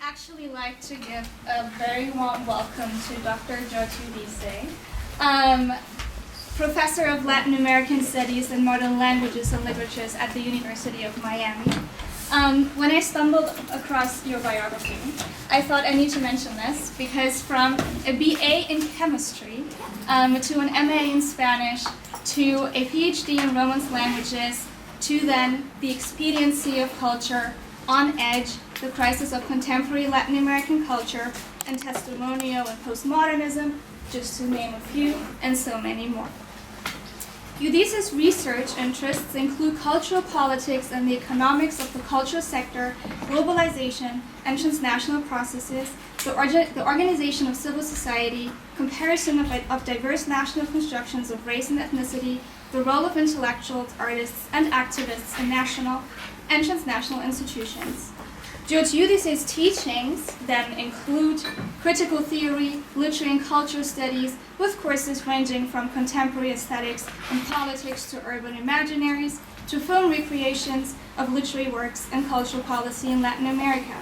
actually like to give a very warm welcome to Dr. Yudice, Professor of Latin American Studies and Modern Languages and Literatures at the University of Miami. When I stumbled across your biography, I thought I need to mention this because from a BA in chemistry to an MA in Spanish to a PhD in Romance languages to then the expediency of culture, On Edge, the crisis of contemporary Latin American culture, and testimonial and postmodernism, just to name a few, and so many more. Yudice's research interests include cultural politics and the economics of the cultural sector, globalization and transnational processes, the organization of civil society, comparison of diverse national constructions of race and ethnicity, the role of intellectuals, artists, and activists in national and transnational institutions. Yudice's teachings then include critical theory, literary and cultural studies, with courses ranging from contemporary aesthetics and politics to urban imaginaries, to film recreations of literary works and cultural policy in Latin America.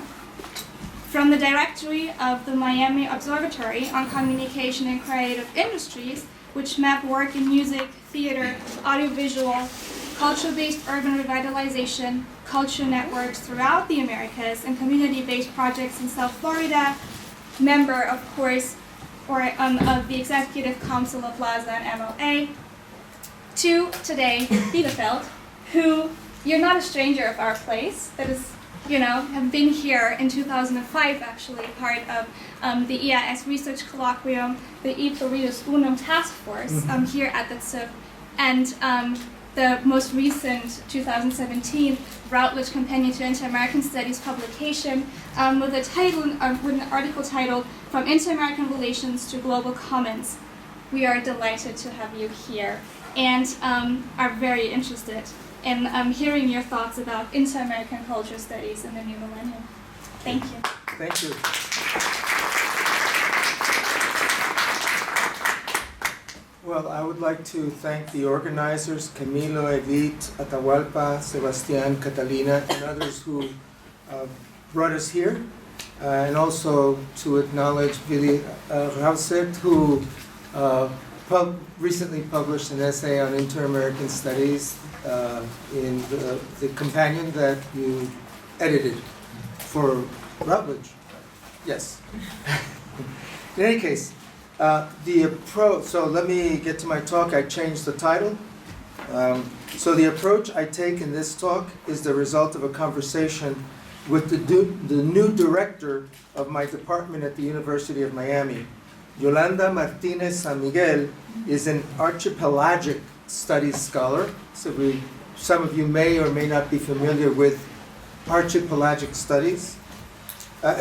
From the directory of the Miami Observatory on Communication and Creative Industries, which map work in music, theater, audiovisual, culture-based urban revitalization, culture networks throughout the Americas, and community-based projects in South Florida, member, of course, of the Executive Council of LASA and MLA, to today, Bielefeld, who, you're not a stranger of our place, that is, have been here in 2005, actually, part of the EIS Research Colloquium, the E Pluribus Unum Task Force here at the CIP, and the most recent 2017 Routledge Companion to Interamerican Studies publication with an article titled From Interamerican Relations to Global Commons. We are delighted to have you here and are very interested in hearing your thoughts about Inter-American culture studies in the new millennium. Thank you. Thank you. Well, I would like to thank the organizers, Camilo, Edith, Atahualpa, Sebastián, Catalina, and others who brought us here, and also to acknowledge Vili Rauset, who recently published an essay on Inter-American Studies in the companion that you edited for Routledge. Yes. In any case, the approach, so let me get to my talk. I changed the title. So the approach I take in this talk is the result of a conversation with the new director of my department at the University of Miami. Yolanda Martinez San Miguel is an archipelagic studies scholar. So some of you may or may not be familiar with archipelagic studies.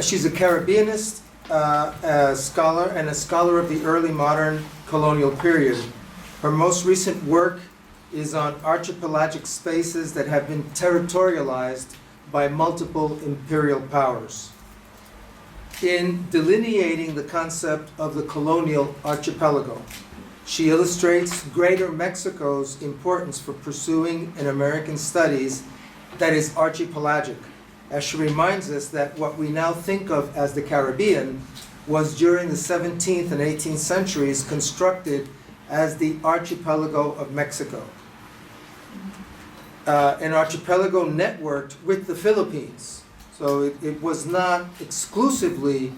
She's a Caribbeanist, a scholar, and a scholar of the early modern colonial period. Her most recent work is on archipelagic spaces that have been territorialized by multiple imperial powers. In delineating the concept of the colonial archipelago, she illustrates Greater Mexico's importance for pursuing an American studies that is archipelagic, as she reminds us that what we now think of as the Caribbean was during the 17th and 18th centuries constructed as the archipelago of Mexico. An archipelago networked with the Philippines. So it was not exclusively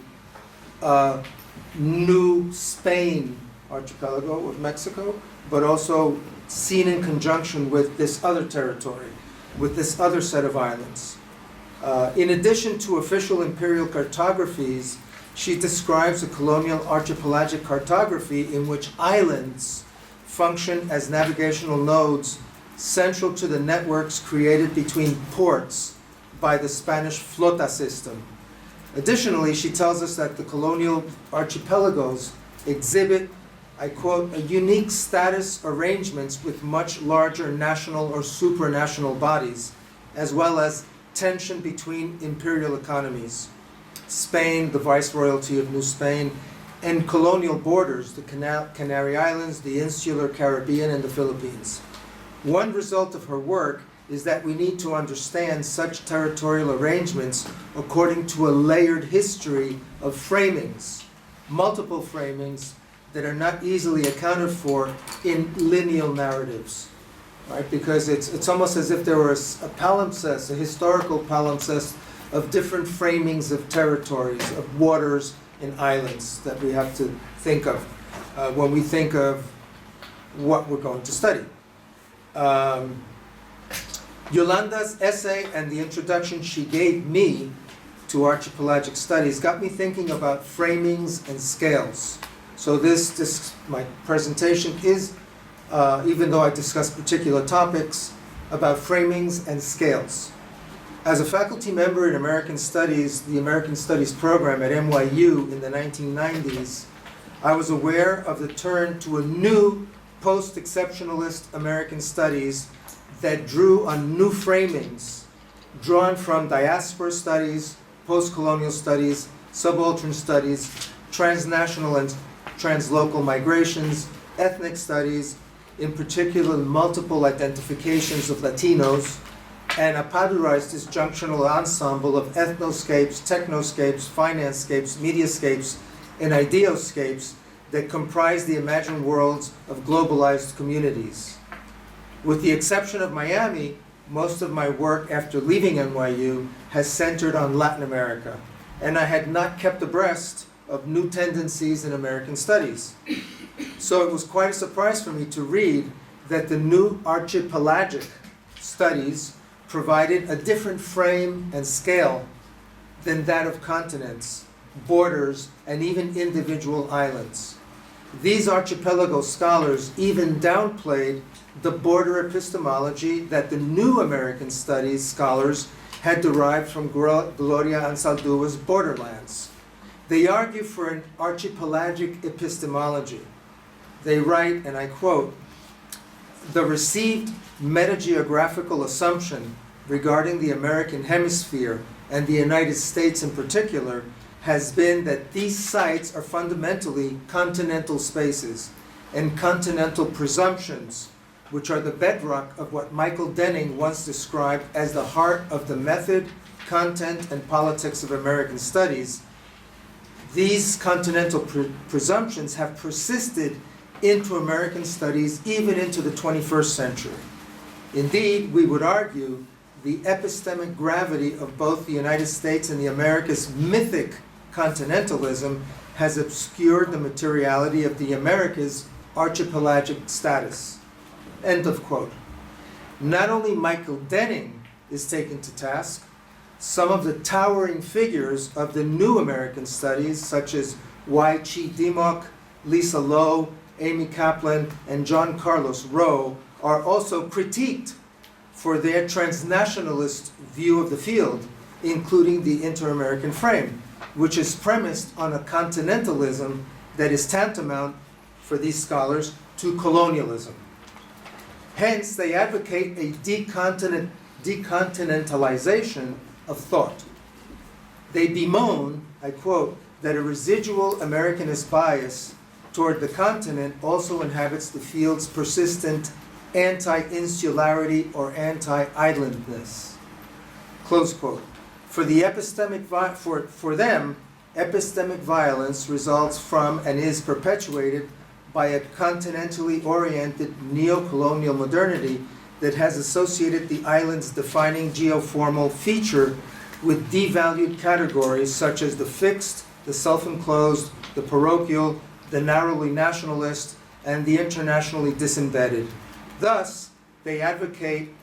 New Spain archipelago of Mexico, but also seen in conjunction with this other territory, with this other set of islands. In addition to official imperial cartographies, she describes a colonial archipelagic cartography in which islands function as navigational nodes central to the networks created between ports by the Spanish flota system. Additionally, she tells us that the colonial archipelagos exhibit, I quote, a unique status arrangements with much larger national or supranational bodies, as well as tension between imperial economies. Spain, the Viceroyalty of New Spain, and colonial borders, the Canary Islands, the insular Caribbean, and the Philippines. One result of her work is that we need to understand such territorial arrangements according to a layered history of framings, multiple framings that are not easily accounted for in lineal narratives, right? Because it's almost as if there was a palimpsest, a historical palimpsest of different framings of territories, of waters and islands that we have to think of when we think of what we're going to study. Yolanda's essay and the introduction she gave me to archipelagic studies got me thinking about framings and scales. So my presentation is, even though I discuss particular topics, about framings and scales. As a faculty member in American Studies, the American Studies program at NYU in the 1990s, I was aware of the turn to a new post-exceptionalist American Studies that drew on new framings drawn from diaspora studies, post-colonial studies, subaltern studies, transnational and translocal migrations, ethnic studies, in particular multiple identifications of Latinos, and a padurized disjunctional ensemble of ethnoscapes, technoscapes, financescapes, mediascapes, and ideoscapes that comprise the imagined worlds of globalized communities. With the exception of Miami, most of my work after leaving NYU has centered on Latin America, and I had not kept abreast of new tendencies in American studies. So it was quite a surprise for me to read that the new archipelagic studies provided a different frame and scale than that of continents, borders, and even individual islands. These archipelago scholars even downplayed the border epistemology that the new American studies scholars had derived from Gloria Anzaldua's borderlands. They argue for an archipelagic epistemology. They write, and I quote, "The received metageographical assumption regarding the American hemisphere and the United States in particular has been that these sites are fundamentally continental spaces and continental presumptions, which are the bedrock of what Michael Denning once described as the heart of the method, content, and politics of American studies. These continental presumptions have persisted into American studies even into the 21st century. Indeed, we would argue the epistemic gravity of both the United States and the Americas' mythic continentalism has obscured the materiality of the Americas' archipelagic status." End of quote. Not only Michael Denning is taken to task, some of the towering figures of the new American studies, such as Y.Chi Dimok, Lisa Lowe, Amy Kaplan, and John Carlos Rowe, are also critiqued for their transnationalist view of the field, including the Interamerican frame, which is premised on a continentalism that is tantamount, for these scholars, to colonialism. Hence, they advocate a decontinentalization of thought. They bemoan, I quote, that a residual Americanist bias toward the continent also inhabits the field's persistent anti-insularity or anti-islandness. Close quote. For them, epistemic violence results from and is perpetuated by a continentally oriented neo-colonial modernity that has associated the island's defining geoformal feature with devalued categories such as the fixed, the self-enclosed, the parochial, the narrowly nationalist, and the internationally disembedded. Thus, they advocate,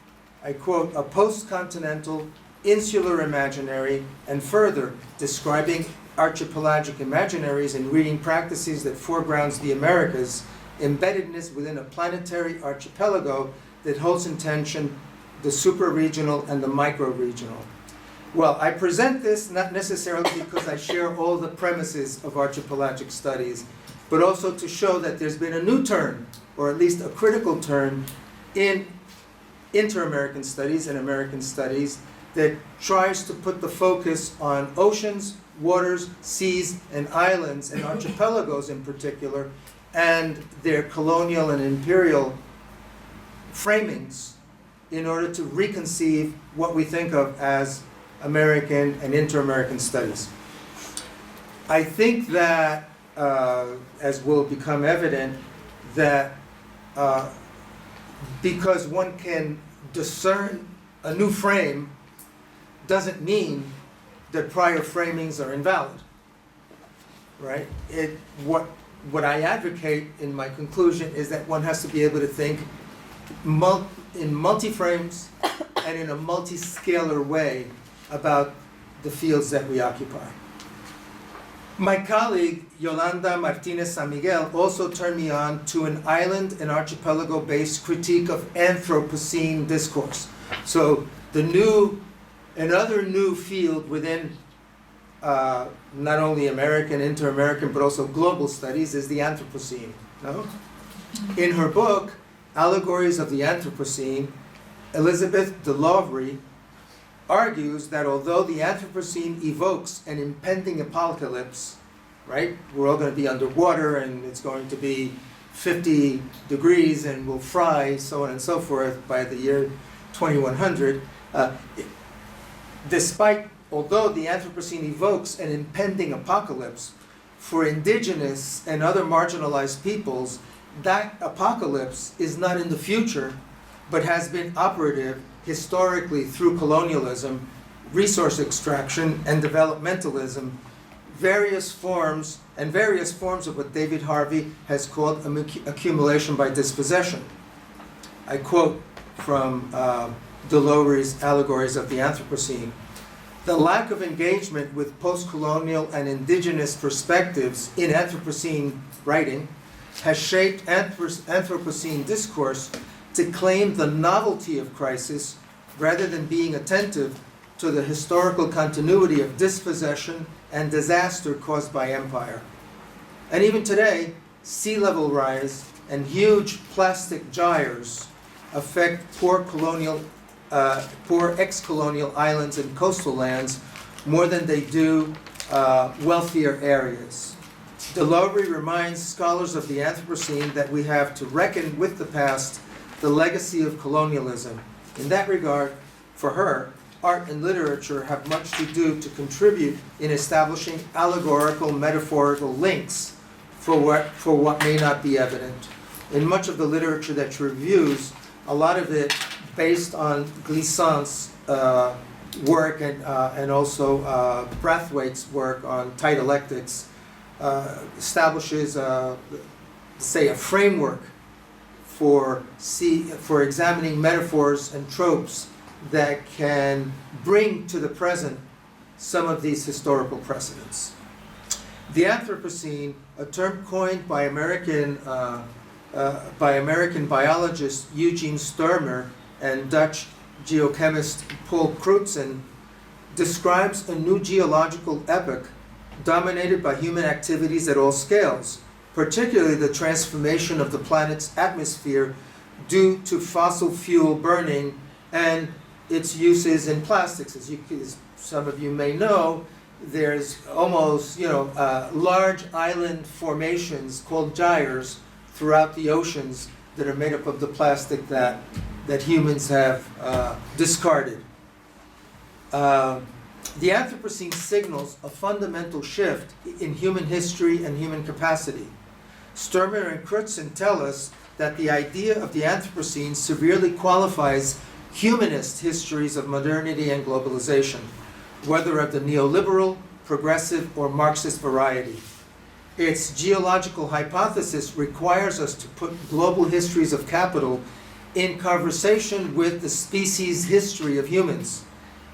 I quote, a post-continental, insular imaginary, and further, describing archipelagic imaginaries and reading practices that foregrounds the Americas, embeddedness within a planetary archipelago that holds in tension the super-regional and the micro-regional. Well, I present this not necessarily because I share all the premises of archipelagic studies, but also to show that there's been a new turn, or at least a critical turn, in Inter-American studies and American studies that tries to put the focus on oceans, waters, seas, and islands, and archipelagos in particular, and their colonial and imperial framings in order to reconceive what we think of as American and Inter-American studies. I think that, as will become evident, that because one can discern a new frame doesn't mean that prior framings are invalid, right? What I advocate in my conclusion is that one has to be able to think in multi-frames and in a multi-scalar way about the fields that we occupy. My colleague, Yolanda Martinez San Miguel, also turned me on to an island and archipelago-based critique of Anthropocene discourse. So another new field within not only American, Inter-American, but also global studies is the Anthropocene. No? In her book, Allegories of the Anthropocene, Elizabeth de Lovry argues that although the Anthropocene evokes an impending apocalypse, right? We're all going to be underwater and it's going to be 50 degrees and we'll fry, so on and so forth, by the year 2100. Although the Anthropocene evokes an impending apocalypse, for indigenous and other marginalized peoples, that apocalypse is not in the future, but has been operative historically through colonialism, resource extraction, and developmentalism, various forms of what David Harvey has called accumulation by dispossession. I quote from Delowry's Allegories of the Anthropocene. The lack of engagement with post-colonial and indigenous perspectives in Anthropocene writing has shaped Anthropocene discourse to claim the novelty of crisis rather than being attentive to the historical continuity of dispossession and disaster caused by empire. And even today, sea level rise and huge plastic gyres affect poor ex-colonial islands and coastal lands more than they do wealthier areas. Delowry reminds scholars of the Anthropocene that we have to reckon with the past, the legacy of colonialism. In that regard, for her, art and literature have much to do to contribute in establishing allegorical, metaphorical links for what may not be evident. In much of the literature that she reviews, a lot of it based on Glissant's work and also Brathwaite's work on dialectics, establishes, say, a framework for examining metaphors and tropes that can bring to the present some of these historical precedents. The Anthropocene, a term coined by American biologist Eugene Sturmer and Dutch geochemist Paul Crutzen, describes a new geological epoch dominated by human activities at all scales, particularly the transformation of the planet's atmosphere due to fossil fuel burning and its uses in plastics. As some of you may know, there's almost large island formations called gyres throughout the oceans that are made up of the plastic that humans have discarded. The Anthropocene signals a fundamental shift in human history and human capacity. Sturmer and Crutzen tell us that the idea of the Anthropocene severely qualifies humanist histories of modernity and globalization, whether of the neoliberal, progressive, or Marxist variety. Its geological hypothesis requires us to put global histories of capital in conversation with the species history of humans,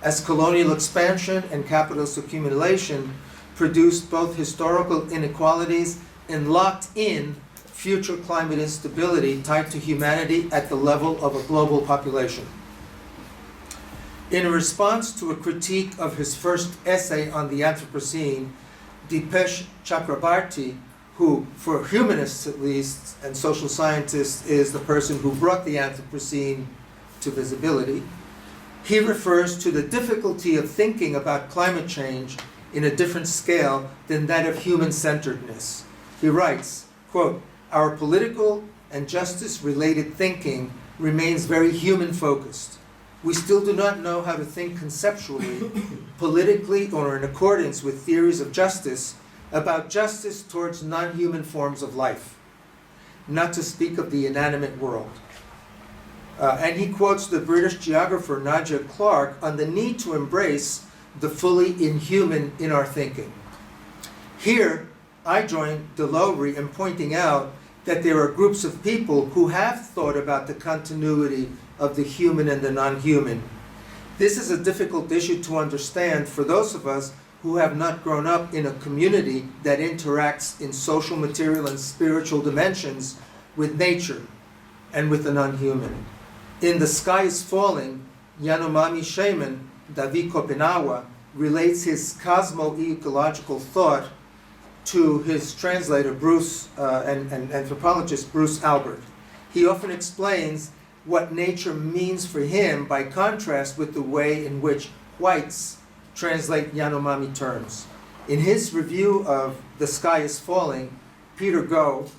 as colonial expansion and capitalist accumulation produced both historical inequalities and locked in future climate instability tied to humanity at the level of a global population. In response to a critique of his first essay on the Anthropocene, Dipesh Chakrabarty, who, for humanists at least, and social scientists, is the person who brought the Anthropocene to visibility, he refers to the difficulty of thinking about climate change in a different scale than that of human-centeredness. He writes, quote, "Our political and justice-related thinking remains very human-focused. We still do not know how to think conceptually, politically, or in accordance with theories of justice about justice towards non-human forms of life, not to speak of the inanimate world. And he quotes the British geographer Nadia Clark on the need to embrace the fully inhuman in our thinking. Here, I join Delowry in pointing out that there are groups of people who have thought about the continuity of the human and the non-human. This is a difficult issue to understand for those of us who have not grown up in a community that interacts in social, material, and spiritual dimensions with nature and with the non-human. In The Sky is Falling, Yanomami shaman David Kopenawa relates his cosmo-ecological thought to his translator, and anthropologist Bruce Albert. He often explains what nature means for him by contrast with the way in which whites translate Yanomami terms. In his review of The Sky is Falling, Peter Goh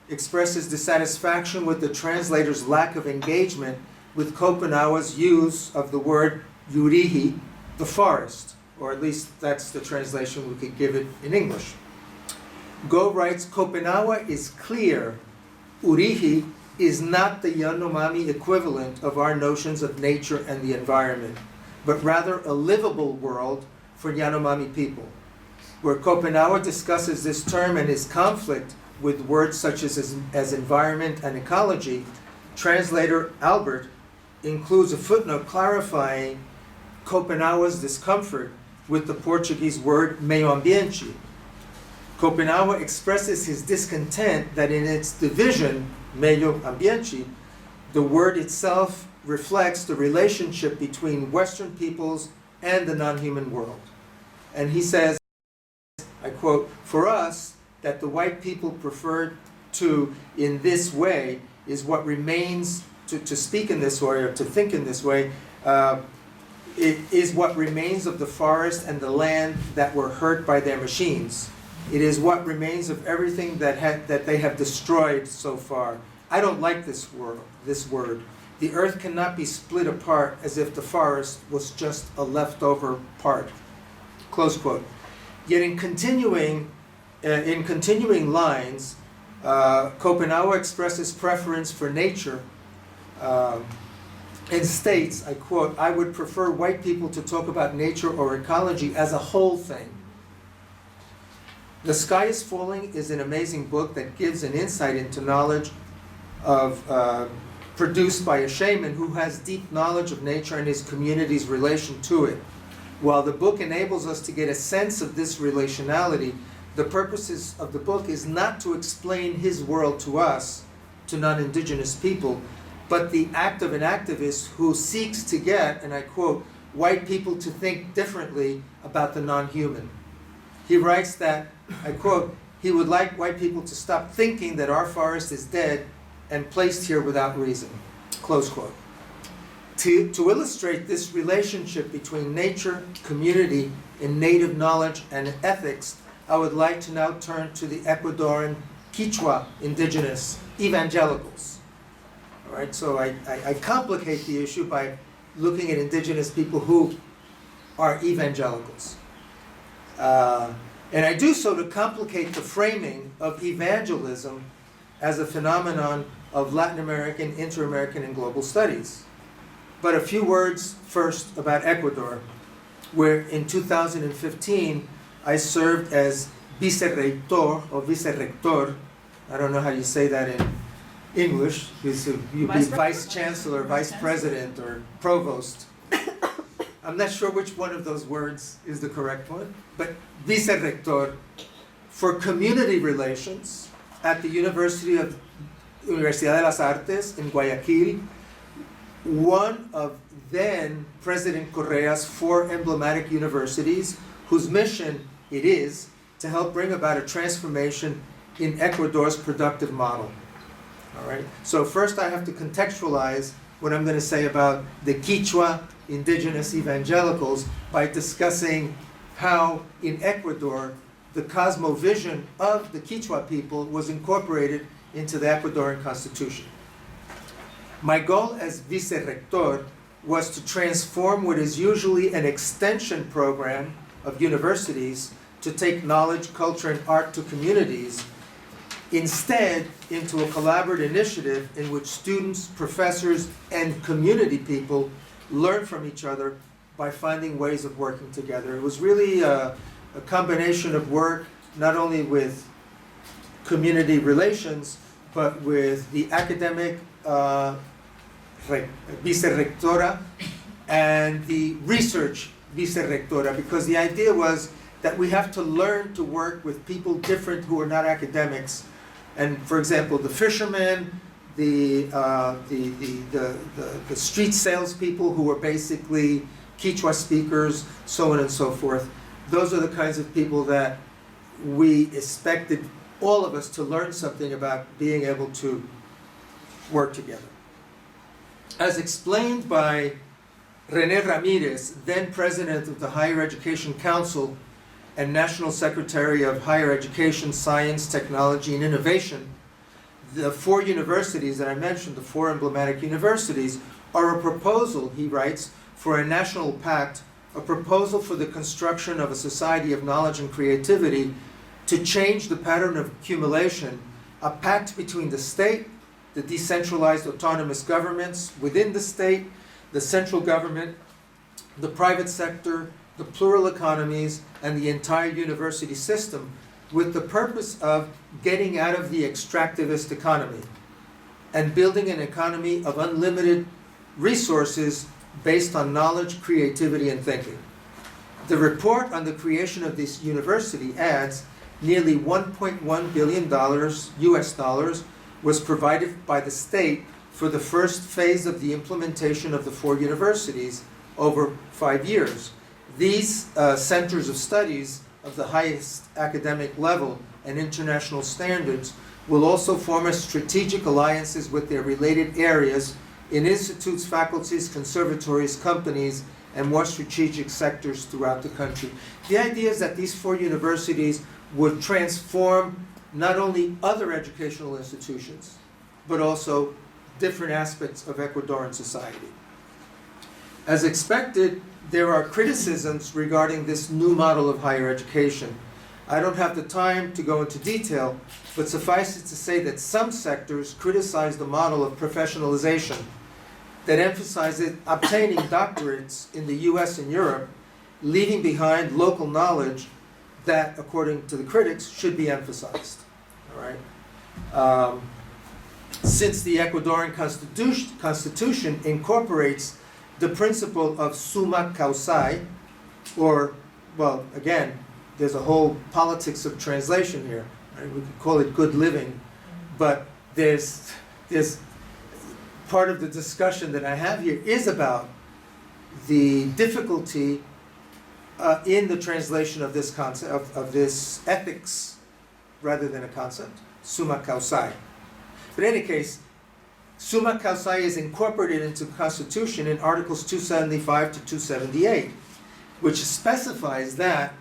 expresses dissatisfaction with the translator's lack of engagement with Kopenawa's use of the word yurihi, the forest, or at least that's the translation we could give it in English. Goh writes, Kopenawa is clear. Urihi is not the Yanomami equivalent of our notions of nature and the environment, but rather a livable world for Yanomami people. Where Kopenawa discusses this term and his conflict with words such as environment and ecology, translator Albert includes a footnote clarifying Kopenawa's discomfort with the Portuguese word meio ambiente. Kopenawa expresses his discontent that in its division, meio ambiente, the word itself reflects the relationship between Western peoples and the non-human world. And he says, I quote, "For us, that the white people preferred to in this way is what remains, to speak in this way or to think in this way, it is what remains of the forest and the land that were hurt by their machines. It is what remains of everything that they have destroyed so far. I don't like this word. The earth cannot be split apart as if the forest was just a leftover part." Close quote. Yet in continuing lines, Kopenawa expresses preference for nature and states, I quote, "I would prefer white people to talk about nature or ecology as a whole thing." The Sky is Falling is an amazing book that gives an insight into knowledge produced by a shaman who has deep knowledge of nature and his community's relation to it. While the book enables us to get a sense of this relationality, the purpose of the book is not to explain his world to us, to non-Indigenous people, but the act of an activist who seeks to get, and I quote, "white people to think differently about the non-human." He writes that, I quote, "he would like white people to stop thinking that our forest is dead and placed here without reason." Close quote. To illustrate this relationship between nature, community, and native knowledge and ethics, I would like to now turn to the Ecuadorian Quichua indigenous evangelicals. All right, so I complicate the issue by looking at indigenous people who are evangelicals. And I do so to complicate the framing of evangelism as a phenomenon of Latin American, Interamerican, and global studies. But a few words first about Ecuador, where in 2015 I served as vice-rector or vice-rector. I don't know how you say that in English. You'd be vice chancellor, vice president, or provost. I'm not sure which one of those words is the correct one, but vice-rector for community relations at the Universidad de las Artes in Guayaquil, one of then President Correa's 4 emblematic universities whose mission it is to help bring about a transformation in Ecuador's productive model. All right. So first I have to contextualize what I'm going to say about the Quichua indigenous evangelicals by discussing how in Ecuador the cosmovision of the Quichua people was incorporated into the Ecuadorian constitution. My goal as vice-rector was to transform what is usually an extension program of universities to take knowledge, culture, and art to communities, instead into a collaborative initiative in which students, professors, and community people learn from each other by finding ways of working together. It was really a combination of work, not only with community relations, but with the academic vice-rectora and the research vice-rectora, because the idea was that we have to learn to work with people different who are not academics. And for example, the fishermen, the street salespeople who were basically Quechua speakers, so on and so forth. Those are the kinds of people that we expected all of us to learn something about being able to work together. As explained by René Ramírez, then president of the Higher Education Council and National Secretary of Higher Education, Science, Technology, and Innovation, the 4 universities that I mentioned, the 4 emblematic universities, are a proposal, he writes, for a national pact, a proposal for the construction of a society of knowledge and creativity to change the pattern of accumulation, a pact between the state, the decentralized autonomous governments within the state, the central government, the private sector, the plural economies, and the entire university system, with the purpose of getting out of the extractivist economy and building an economy of unlimited resources based on knowledge, creativity, and thinking. The report on the creation of this university adds nearly $1.1 billion US dollars was provided by the state for the first phase of the implementation of the 4 universities over 5 years. These centers of studies of the highest academic level and international standards will also form strategic alliances with their related areas in institutes, faculties, conservatories, companies, and more strategic sectors throughout the country. The idea is that these 4 universities would transform not only other educational institutions, but also different aspects of Ecuadorian society. As expected, there are criticisms regarding this new model of higher education. I don't have the time to go into detail, but suffice it to say that some sectors criticize the model of professionalization that emphasizes obtaining doctorates in the US and Europe, leaving behind local knowledge that, according to the critics, should be emphasized. All right? Since the Ecuadorian Constitution incorporates the principle of summa causae, or, well, again, there's a whole politics of translation here. Right? We could call it good living, but there's part of the discussion that I have here is about the difficulty in the translation of this concept, of this ethics, rather than a concept, summa causae. But in any case, summa causae is incorporated into the Constitution in Articles 275 to 278, which specifies that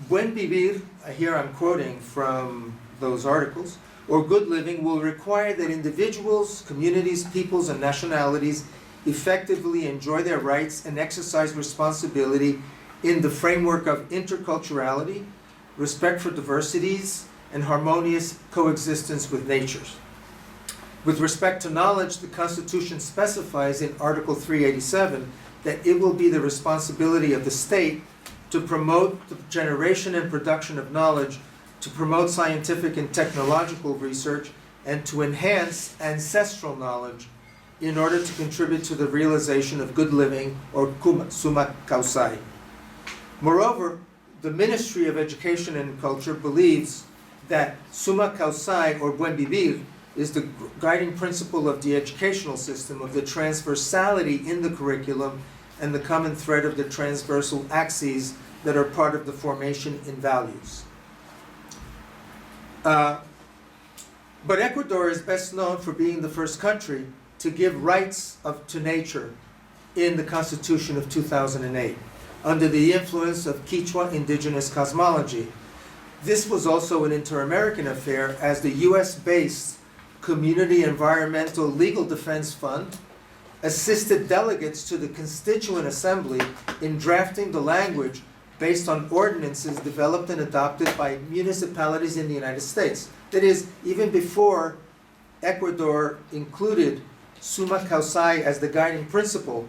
buen vivir, here I'm quoting from those articles, or good living will require that individuals, communities, peoples, and nationalities effectively enjoy their rights and exercise responsibility in the framework of interculturality, respect for diversities, and harmonious coexistence with nature. With respect to knowledge, the Constitution specifies in Article 387 that it will be the responsibility of the state to promote the generation and production of knowledge, to promote scientific and technological research, and to enhance ancestral knowledge in order to contribute to the realization of good living, or summa causae. Moreover, the Ministry of Education and Culture believes that summa causae, or buen vivir, is the guiding principle of the educational system, of the transversality in the curriculum, and the common thread of the transversal axes that are part of the formation in values. But Ecuador is best known for being the first country to give rights to nature in the Constitution of 2008, under the influence of Quechua indigenous cosmology. This was also an inter-American affair, as the US-based Community Environmental Legal Defense Fund assisted delegates to the Constituent Assembly in drafting the language based on ordinances developed and adopted by municipalities in the United States. That is, even before Ecuador included summa causae as the guiding principle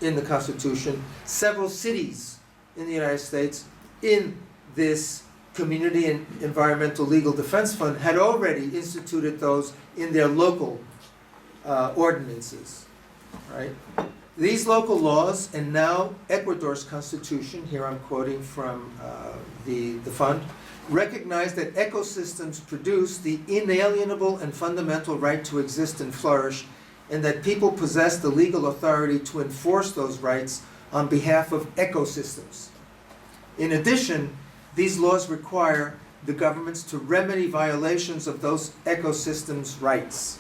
in the Constitution, several cities in the United States in this Community and Environmental Legal Defense Fund had already instituted those in their local ordinances, right? These local laws, and now Ecuador's constitution, here I'm quoting from the fund, recognize that ecosystems produce the inalienable and fundamental right to exist and flourish, and that people possess the legal authority to enforce those rights on behalf of ecosystems. In addition, these laws require the governments to remedy violations of those ecosystems' rights.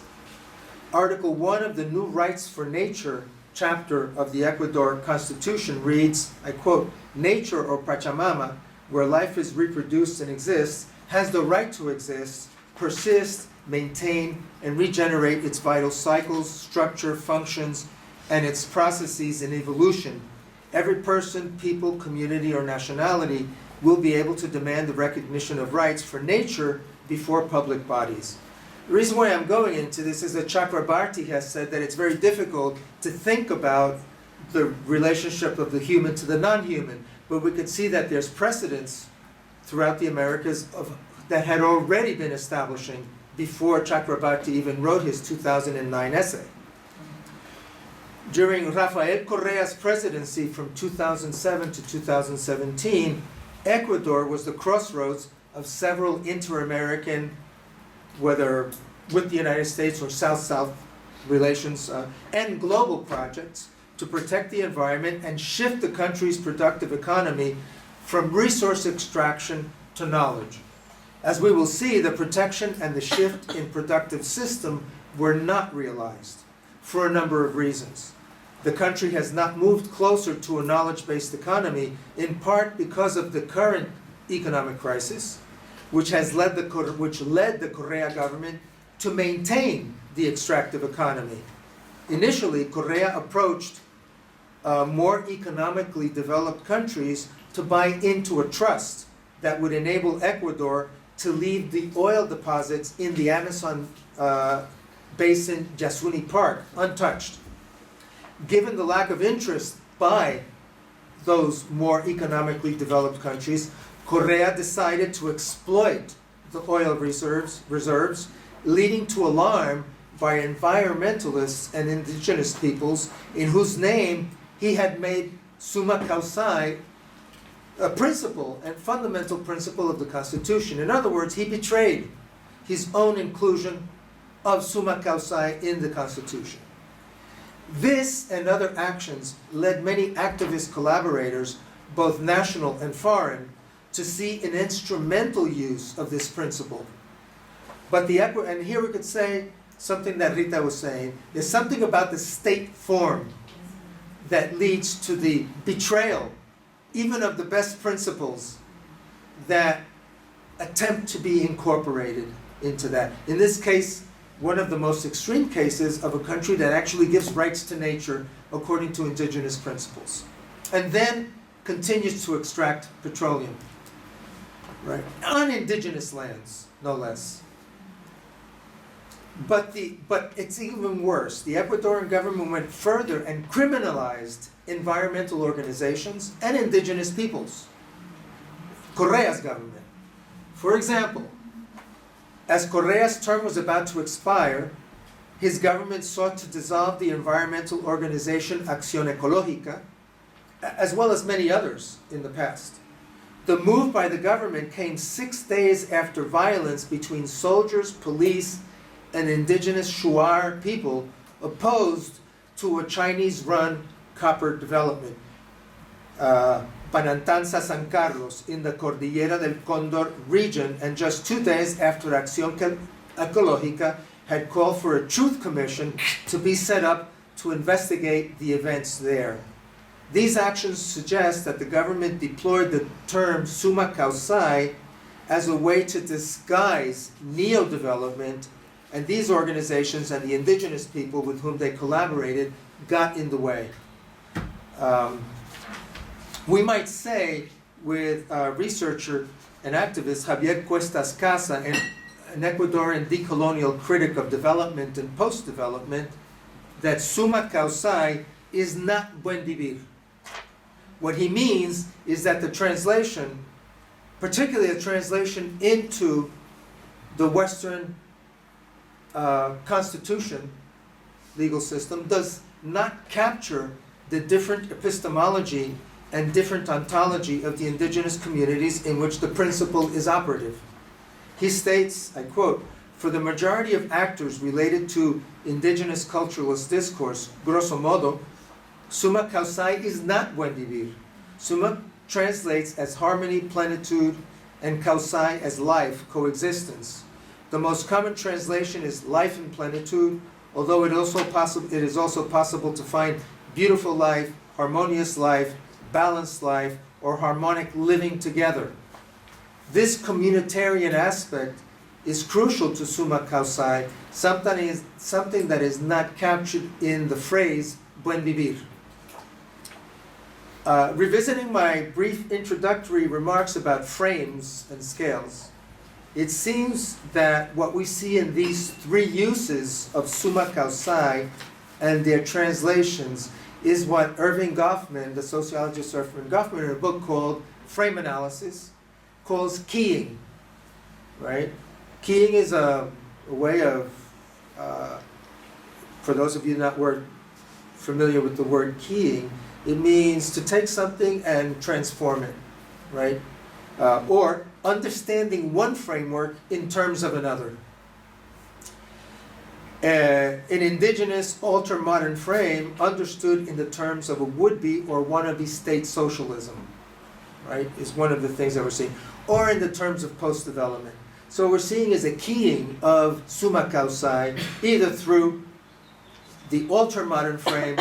Article 1 of the New Rights for Nature chapter of the Ecuador Constitution reads, I quote, "Nature or Pachamama, where life is reproduced and exists, has the right to exist, persist, maintain, and regenerate its vital cycles, structure, functions, and its processes in evolution. Every person, people, community, or nationality will be able to demand the recognition of rights for nature before public bodies." The reason why I'm going into this is that Chakrabarti has said that it's very difficult to think about the relationship of the human to the non-human, but we could see that there's precedents throughout the Americas that had already been establishing before Chakrabarti even wrote his 2009 essay. During Rafael Correa's presidency from 2007 to 2017, Ecuador was the crossroads of several inter-American, whether with the United States or South-South relations, and global projects to protect the environment and shift the country's productive economy from resource extraction to knowledge. As we will see, the protection and the shift in productive system were not realized for a number of reasons. The country has not moved closer to a knowledge-based economy, in part because of the current economic crisis, which led the Correa government to maintain the extractive economy. Initially, Correa approached more economically developed countries to buy into a trust that would enable Ecuador to leave the oil deposits in the Amazon basin, Yasuni Park, untouched. Given the lack of interest by those more economically developed countries, Correa decided to exploit the oil reserves, leading to alarm by environmentalists and indigenous peoples in whose name he had made summa causae a principle and fundamental principle of the Constitution. In other words, he betrayed his own inclusion of summa causae in the Constitution. This and other actions led many activist collaborators, both national and foreign, to see an instrumental use of this principle. But and here we could say something that Rita was saying, there's something about the state form that leads to the betrayal, even of the best principles that attempt to be incorporated into that. In this case, one of the most extreme cases of a country that actually gives rights to nature according to indigenous principles, and then continues to extract petroleum, right, on indigenous lands, no less. But it's even worse. The Ecuadorian government went further and criminalized environmental organizations and indigenous peoples. Correa's government. For example, as Correa's term was about to expire, his government sought to dissolve the environmental organization Acción Ecológica, as well as many others in the past. The move by the government came 6 days after violence between soldiers, police, and indigenous Shuar people opposed to a Chinese-run copper development, Panantanza San Carlos, in the Cordillera del Condor region, and just 2 days after Acción Ecológica had called for a truth commission to be set up to investigate the events there. These actions suggest that the government deployed the term summa causae as a way to disguise neo-development And these organizations and the indigenous people with whom they collaborated got in the way. We might say with researcher and activist Javier Cuestas Casa, an Ecuadorian decolonial critic of development and post-development, that summa causai is not buen vivir. What he means is that the translation, particularly a translation into the Western Constitution, legal system, does not capture the different epistemology and different ontology of the indigenous communities in which the principle is operative. He states, I quote, "For the majority of actors related to indigenous culturalist discourse, grosso modo, summa causai is not buen vivir. Summa translates as harmony, plenitude, and causai as life, coexistence. The most common translation is life in plenitude, although it is also possible to find beautiful life, harmonious life, balanced life, or harmonic living together. This communitarian aspect is crucial to summa causai, something that is not captured in the phrase buen vivir." Revisiting my brief introductory remarks about frames and scales, it seems that what we see in these three uses of summa causai and their translations is what Irving Goffman, the sociologist Irving Goffman, in a book called Frame Analysis, calls keying, right? Keying is a way of, for those of you not familiar with the word keying, it means to take something and transform it, right? Or understanding one framework in terms of another. An indigenous ultra-modern frame understood in the terms of a would-be or wannabe state socialism, right, is one of the things that we're seeing, or in the terms of post-development. So what we're seeing is a keying of summa causai, either through the ultra-modern frame,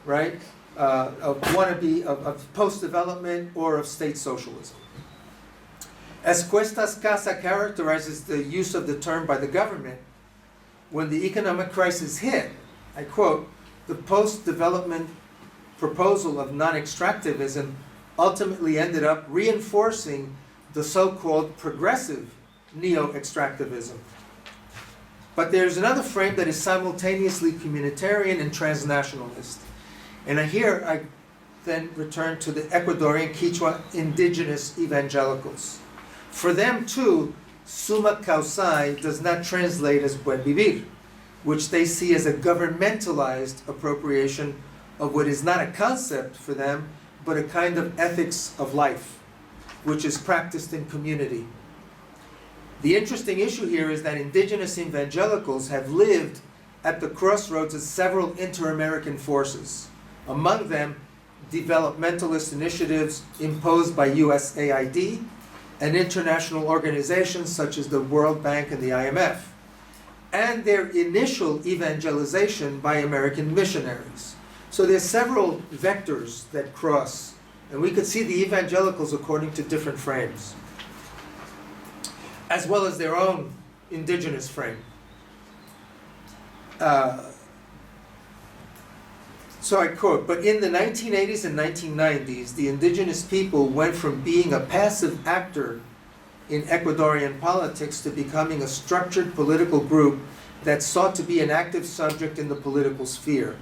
right, of wannabe, of post-development, or of state socialism. As Cuestas Casa characterizes the use of the term by the government, when the economic crisis hit, I quote, "The post-development proposal of non-extractivism ultimately ended up reinforcing the so-called progressive neo-extractivism." But there's another frame that is simultaneously communitarian and transnationalist. And here I then return to the Ecuadorian Quechua indigenous evangelicals. For them too, summa causai does not translate as buen vivir, which they see as a governmentalized appropriation of what is not a concept for them, but a kind of ethics of life, which is practiced in community. The interesting issue here is that indigenous evangelicals have lived at the crossroads of several inter-American forces, among them developmentalist initiatives imposed by USAID and international organizations such as the World Bank and the IMF, and their initial evangelization by American missionaries. So there's several vectors that cross, and we could see the evangelicals according to different frames, as well as their own indigenous frame. So I quote, "But in the 1980s and 1990s, the indigenous people went from being a passive actor in Ecuadorian politics to becoming a structured political group that sought to be an active subject in the political sphere.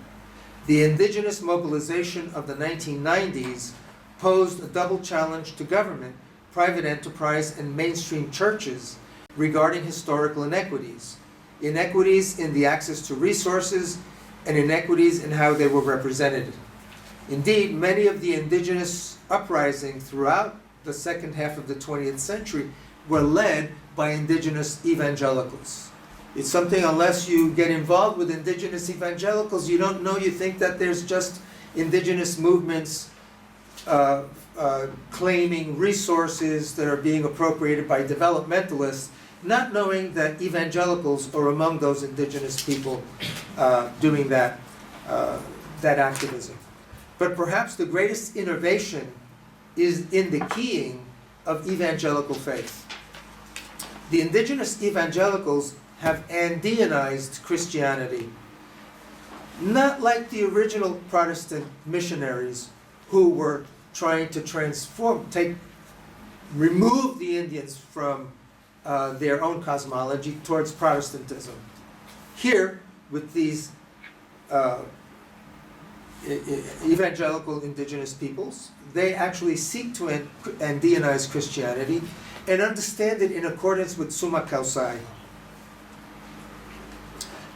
The indigenous mobilization of the 1990s posed a double challenge to government, private enterprise, and mainstream churches regarding historical inequities. Inequities in the access to resources and inequities in how they were represented. Indeed, many of the indigenous uprisings throughout the second half of the 20th century were led by indigenous evangelicals. It's something, unless you get involved with indigenous evangelicals, you don't know, you think that there's just indigenous movements claiming resources that are being appropriated by developmentalists, not knowing that evangelicals are among those indigenous people doing that activism. But perhaps the greatest innovation is in the keying of evangelical faith. The indigenous evangelicals have Andeanized Christianity. Not like the original Protestant missionaries who were trying to remove the Indians from their own cosmology towards Protestantism. Here, with these evangelical indigenous peoples, they actually seek to Andeanize Christianity and understand it in accordance with Summa Causai.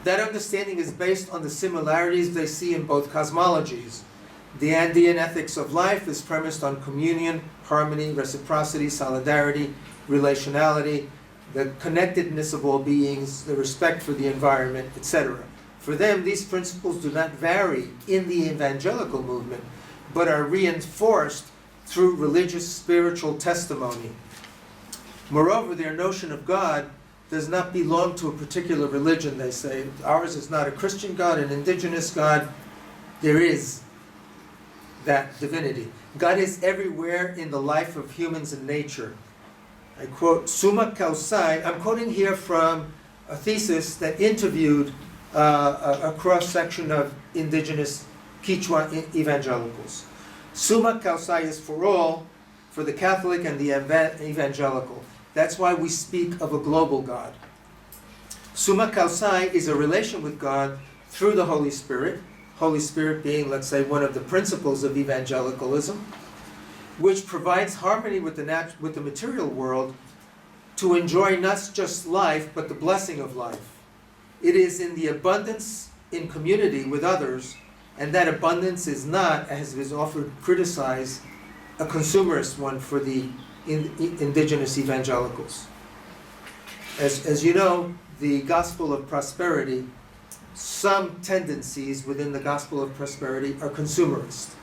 That understanding is based on the similarities they see in both cosmologies. The Andean ethics of life is premised on communion, harmony, reciprocity, solidarity, relationality, the connectedness of all beings, the respect for the environment, etc. For them, these principles do not vary in the evangelical movement, but are reinforced through religious spiritual testimony. Moreover, their notion of God does not belong to a particular religion, they say. Ours is not a Christian God, an indigenous God. There is that divinity. God is everywhere in the life of humans and nature. I quote, Summa Causai, I'm quoting here from a thesis that interviewed a cross-section of indigenous Quechua evangelicals. Summa Causai is for all, for the Catholic and the evangelical. That's why we speak of a global God. Summa Causai is a relation with God through the Holy Spirit being, let's say, one of the principles of evangelicalism, which provides harmony with the material world to enjoy not just life, but the blessing of life. It is in the abundance in community with others, and that abundance is not, as is often criticized, a consumerist one for the indigenous evangelicals. As you know, the gospel of prosperity, some tendencies within the gospel of prosperity are consumerist.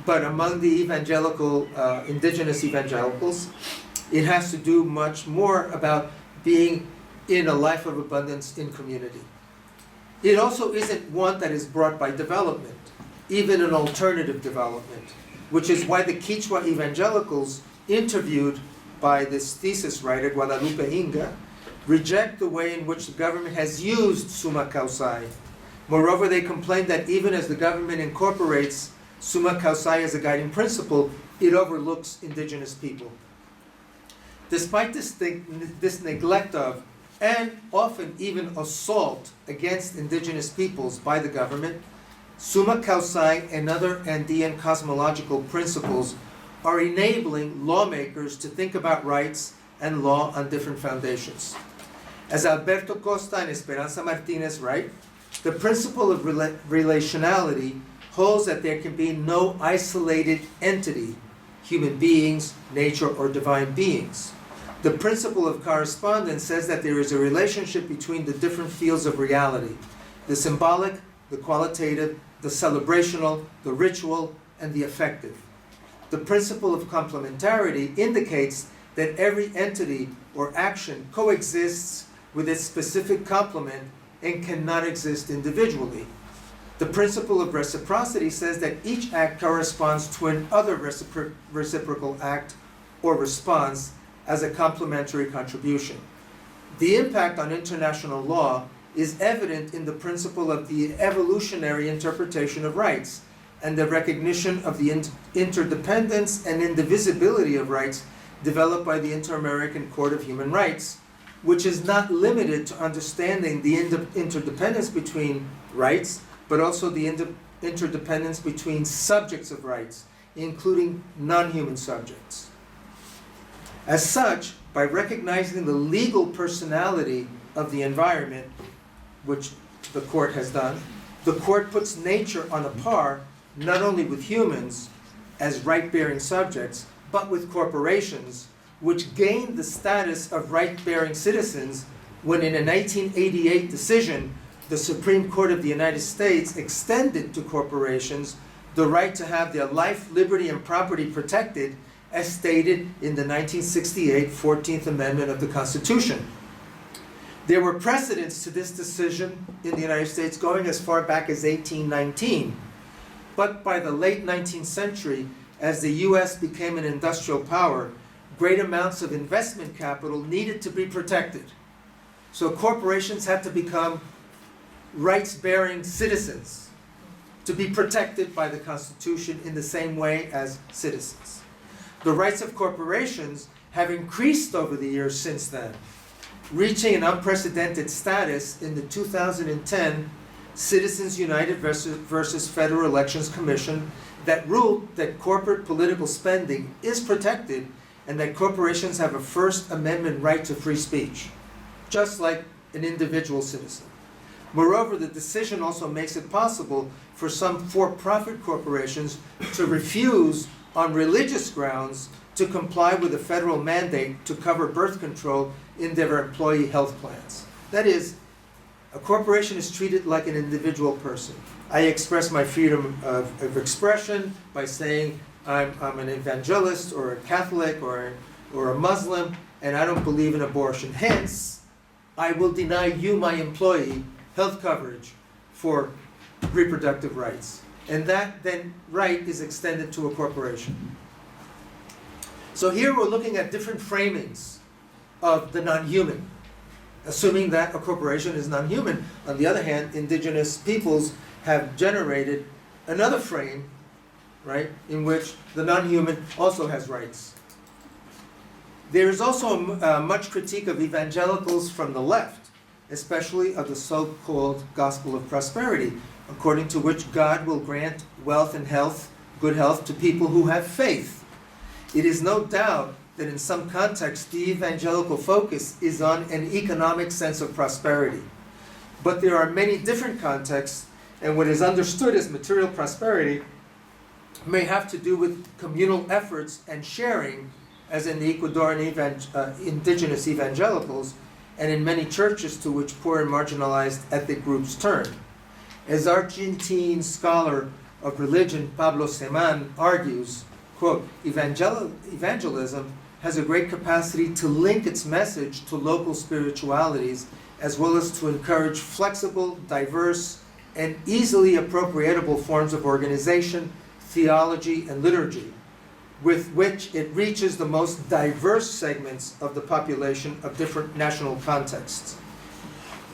But among the evangelical, indigenous evangelicals, it has to do much more about being in a life of abundance in community. It also isn't one that is brought by development, even an alternative development, which is why the Quechua evangelicals interviewed by this thesis writer, Guadalupe Inga, reject the way in which the government has used Summa Causai. Moreover, they complain that even as the government incorporates Summa Causai as a guiding principle, it overlooks indigenous people. Despite this neglect of, and often even assault against indigenous peoples by the government, Summa Causai and other Andean cosmological principles are enabling lawmakers to think about rights and law on different foundations. As Alberto Costa and Esperanza Martinez write, the principle of relationality holds that there can be no isolated entity, human beings, nature, or divine beings. The principle of correspondence says that there is a relationship between the different fields of reality, the symbolic, the qualitative, the celebrational, the ritual, and the affective. The principle of complementarity indicates that every entity or action coexists with its specific complement and cannot exist individually. The principle of reciprocity says that each act corresponds to another reciprocal act or response as a complementary contribution. The impact on international law is evident in the principle of the evolutionary interpretation of rights and the recognition of the interdependence and indivisibility of rights developed by the Interamerican Court of Human Rights, which is not limited to understanding the interdependence between rights, but also the interdependence between subjects of rights, including non-human subjects. As such, by recognizing the legal personality of the environment, which the court has done, the court puts nature on a par not only with humans as right-bearing subjects, but with corporations, which gained the status of right-bearing citizens when in a 1988 decision, the Supreme Court of the United States extended to corporations the right to have their life, liberty, and property protected as stated in the 1968 14th Amendment of the Constitution. There were precedents to this decision in the United States going as far back as 1819. But by the late 19th century, as the US became an industrial power, great amounts of investment capital needed to be protected. So corporations had to become rights-bearing citizens to be protected by the Constitution in the same way as citizens. The rights of corporations have increased over the years since then, reaching an unprecedented status in the 2010 Citizens United versus Federal Elections Commission that ruled that corporate political spending is protected and that corporations have a First Amendment right to free speech, just like an individual citizen. Moreover, the decision also makes it possible for some for-profit corporations to refuse on religious grounds to comply with a federal mandate to cover birth control in their employee health plans. That is, a corporation is treated like an individual person. I express my freedom of expression by saying I'm an evangelist or a Catholic or a Muslim, and I don't believe in abortion. Hence, I will deny you, my employee, health coverage for reproductive rights. And that then right is extended to a corporation. So here we're looking at different framings of the non-human, assuming that a corporation is non-human. On the other hand, indigenous peoples have generated another frame, right, in which the non-human also has rights. There is also much critique of evangelicals from the left, especially of the so-called gospel of prosperity, according to which God will grant wealth and health, good health, to people who have faith. It is no doubt that in some contexts the evangelical focus is on an economic sense of prosperity. But there are many different contexts, and what is understood as material prosperity may have to do with communal efforts and sharing, as in the Ecuadorian indigenous evangelicals, and in many churches to which poor and marginalized ethnic groups turn. As Argentine scholar of religion Pablo Seman argues, quote, evangelism has a great capacity to link its message to local spiritualities, as well as to encourage flexible, diverse, and easily appropriatable forms of organization, theology, and liturgy, with which it reaches the most diverse segments of the population of different national contexts.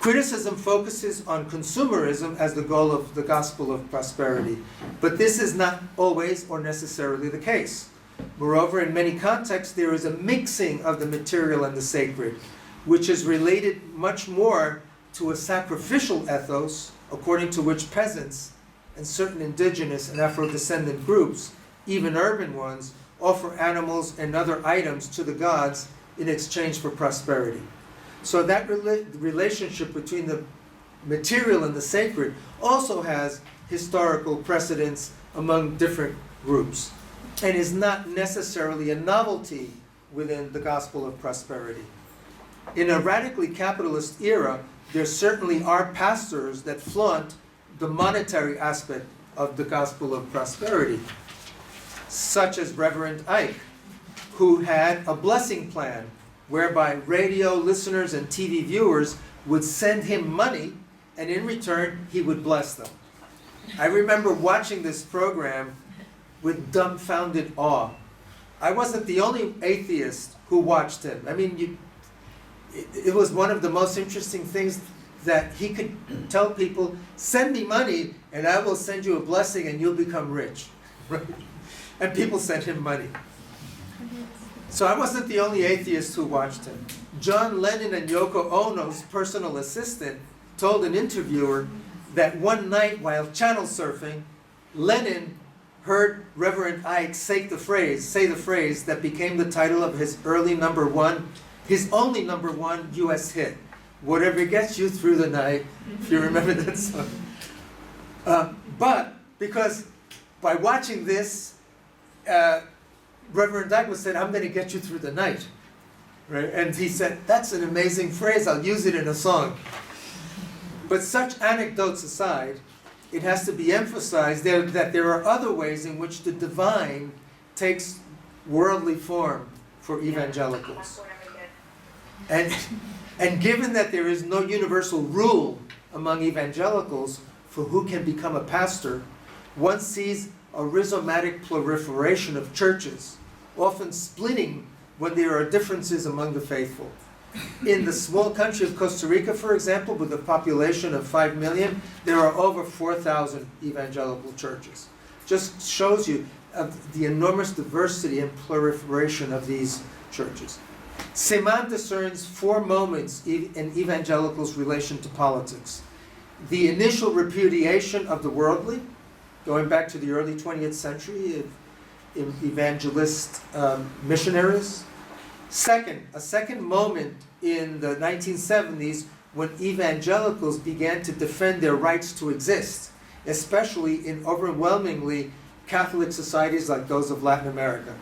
Criticism focuses on consumerism as the goal of the gospel of prosperity, but this is not always or necessarily the case. Moreover, in many contexts, there is a mixing of the material and the sacred, which is related much more to a sacrificial ethos, according to which peasants and certain indigenous and Afro-descendant groups, even urban ones, offer animals and other items to the gods in exchange for prosperity. So that relationship between the material and the sacred also has historical precedence among different groups and is not necessarily a novelty within the gospel of prosperity. In a radically capitalist era, there certainly are pastors that flaunt the monetary aspect of the gospel of prosperity, such as Reverend Ike, who had a blessing plan whereby radio listeners and TV viewers would send him money, and in return, he would bless them. I remember watching this program with dumbfounded awe. I wasn't the only atheist who watched him. I mean, it was one of the most interesting things that he could tell people, send me money and I will send you a blessing and you'll become rich. Right? And people sent him money. So I wasn't the only atheist who watched him. John Lennon and Yoko Ono's personal assistant told an interviewer that one night while channel surfing, Lennon heard Reverend Ike say the phrase that became the title of his early his only number one US hit, "Whatever Gets You Through the Night," if you remember that song. But because by watching this, Reverend Ike said, "I'm going to get you through the night." Right? And he said, "That's an amazing phrase, I'll use it in a song." But such anecdotes aside, it has to be emphasized that there are other ways in which the divine takes worldly form for evangelicals. And given that there is no universal rule among evangelicals for who can become a pastor, one sees a rhizomatic proliferation of churches, often splitting when there are differences among the faithful. In the small country of Costa Rica, for example, with a population of 5 million, there are over 4,000 evangelical churches. Just shows you the enormous diversity and proliferation of these churches. Seman discerns 4 moments in evangelicals' relation to politics. The initial repudiation of the worldly, going back to the early 20th century, evangelist missionaries. Second, a second moment in the 1970s when evangelicals began to defend their rights to exist, especially in overwhelmingly Catholic societies like those of Latin America.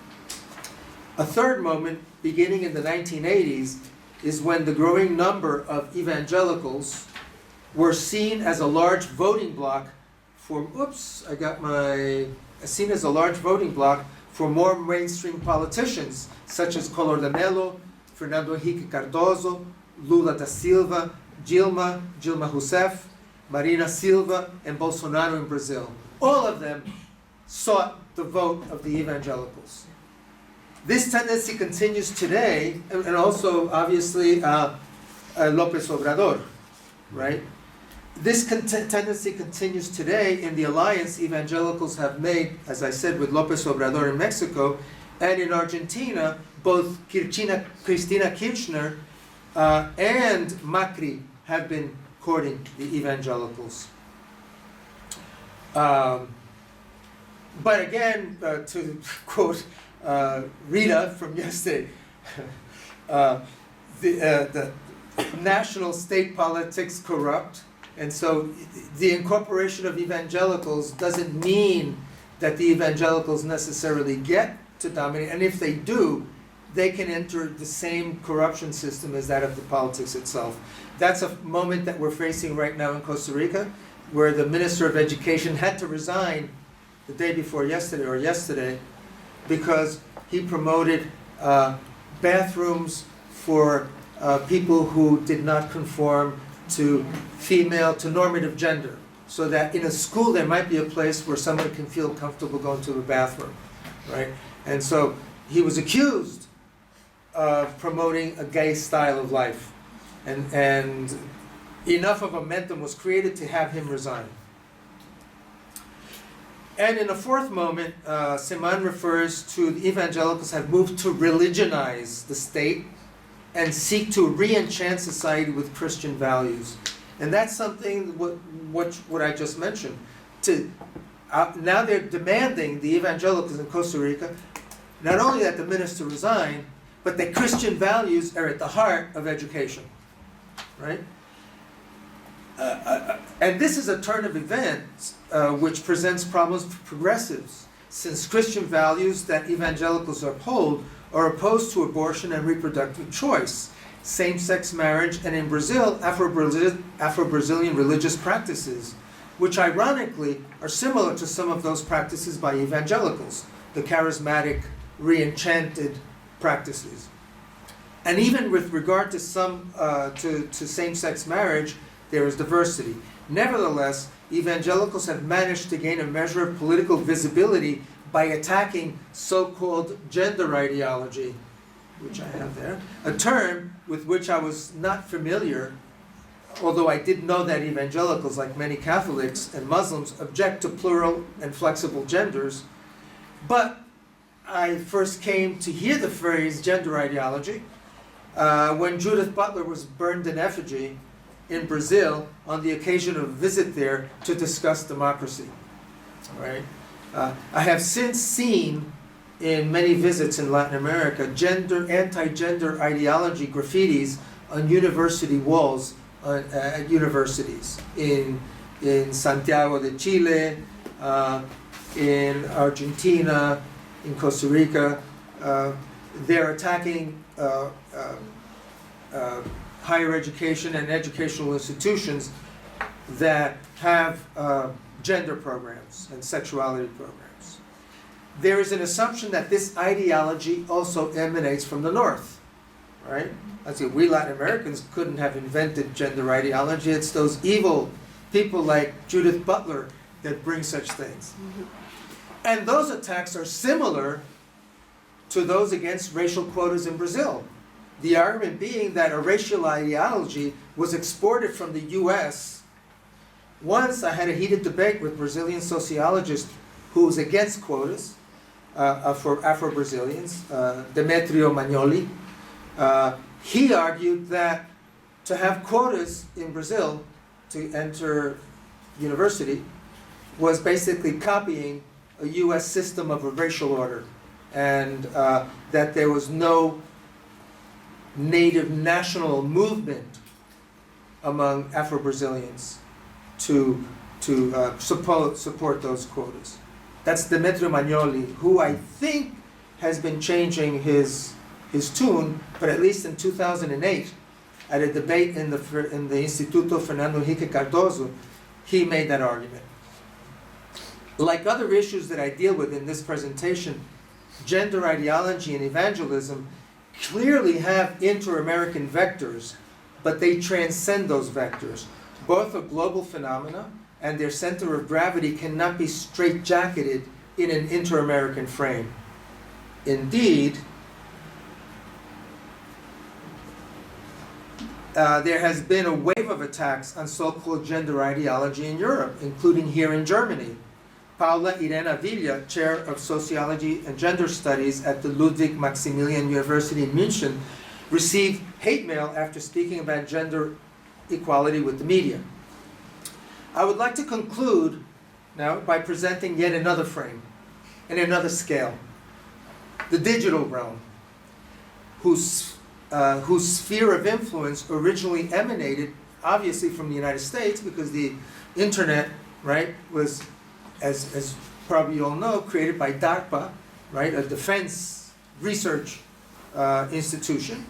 A third moment, beginning in the 1980s, is when the growing number of evangelicals were seen as a large voting bloc for, seen as a large voting bloc for more mainstream politicians, such as Collor de Mello, Fernando Henrique Cardoso, Lula da Silva, Dilma Rousseff, Marina Silva, and Bolsonaro in Brazil. All of them sought the vote of the evangelicals. This tendency continues today, and also obviously López Obrador, right? This tendency continues today in the alliance evangelicals have made, as I said, with López Obrador in Mexico, and in Argentina, both Cristina Kirchner and Macri have been courting the evangelicals. But again, to quote Rita from yesterday, the national state politics corrupt, and so the incorporation of evangelicals doesn't mean that the evangelicals necessarily get to dominate, and if they do, they can enter the same corruption system as that of the politics itself. That's a moment that we're facing right now in Costa Rica, where the Minister of Education had to resign the day before yesterday, because he promoted bathrooms for people who did not conform to normative gender, so that in a school there might be a place where someone can feel comfortable going to the bathroom, right? And so he was accused of promoting a gay style of life, and enough of a momentum was created to have him resign. And in a fourth moment, Seman refers to the evangelicals have moved to religionize the state and seek to re-enchant society with Christian values. And that's something what I just mentioned. Now they're demanding, the evangelicals in Costa Rica, not only that the minister resign, but that Christian values are at the heart of education, right? And this is a turn of events which presents problems for progressives, since Christian values that evangelicals uphold are opposed to abortion and reproductive choice, same-sex marriage, and in Brazil, Afro-Brazilian religious practices, which ironically are similar to some of those practices by evangelicals, the charismatic, re-enchanted practices. And even with regard to to same-sex marriage, there is diversity. Nevertheless, evangelicals have managed to gain a measure of political visibility by attacking so-called gender ideology, which I have there, a term with which I was not familiar, although I did know that evangelicals, like many Catholics and Muslims, object to plural and flexible genders. But I first came to hear the phrase gender ideology when Judith Butler was burned in effigy in Brazil on the occasion of a visit there to discuss democracy. Right? I have since seen in many visits in Latin America anti-gender ideology graffitis on university walls at universities in Santiago de Chile, in Argentina, in Costa Rica. They're attacking higher education and educational institutions that have gender programs and sexuality programs. There is an assumption that this ideology also emanates from the North, right? I say we Latin Americans couldn't have invented gender ideology. It's those evil people like Judith Butler that bring such things. Mm-hmm. And those attacks are similar to those against racial quotas in Brazil, The argument being that a racial ideology was exported from the US. Once I had a heated debate with Brazilian sociologist who was against quotas for Afro-Brazilians, Demetrio Magnoli. He argued that to have quotas in Brazil to enter university was basically copying a US system of a racial order, and that there was no native national movement among Afro-Brazilians to support those quotas. That's Demetrio Magnoli, who I think has been changing his tune, but at least in 2008, at a debate in the Instituto Fernando Henrique Cardoso, he made that argument. Like other issues that I deal with in this presentation, gender ideology and evangelism clearly have inter-American vectors, but they transcend those vectors. Both are global phenomena, and their center of gravity cannot be straitjacketed in an inter-American frame. Indeed, there has been a wave of attacks on so-called gender ideology in Europe, including here in Germany. Paula Irena Villa, chair of sociology and gender studies at the Ludwig Maximilian University in München, received hate mail after speaking about gender equality with the media. I would like to conclude now by presenting yet another frame and another scale. The digital realm, whose sphere of influence originally emanated obviously from the United States, because the internet, right, was, as probably you all know, created by DARPA, right, a defense research institution,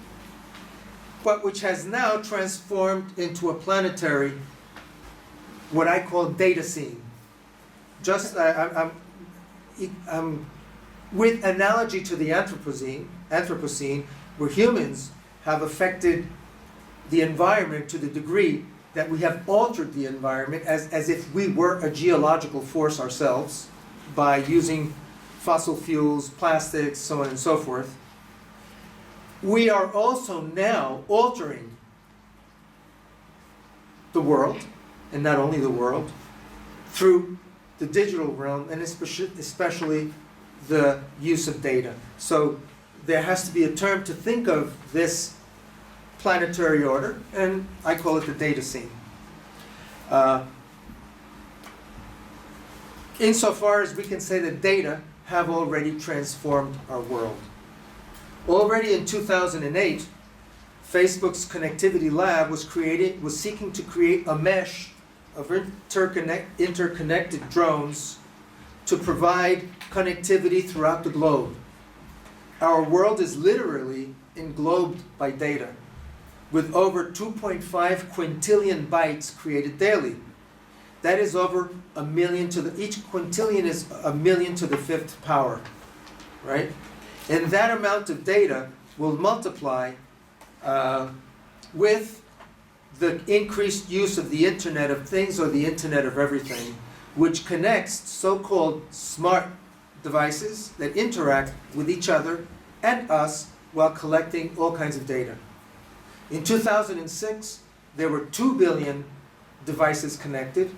but which has now transformed into a planetary, what I call data scene. Just, I'm with analogy to the Anthropocene, where humans have affected the environment to the degree that we have altered the environment as if we were a geological force ourselves by using fossil fuels, plastics, so on and so forth. We are also now altering the world, and not only the world, through the digital realm, and especially the use of data. So there has to be a term to think of this planetary order, and I call it the data scene. Insofar as we can say that data have already transformed our world. Already in 2008, Facebook's Connectivity Lab was seeking to create a mesh of interconnected drones to provide connectivity throughout the globe. Our world is literally englobed by data, with over 2.5 quintillion bytes created daily. That is over a million each quintillion is a million to the fifth power, right? And that amount of data will multiply with the increased use of the Internet of Things, or the Internet of Everything, which connects so-called smart devices that interact with each other and us while collecting all kinds of data. In 2006, there were 2 billion devices connected.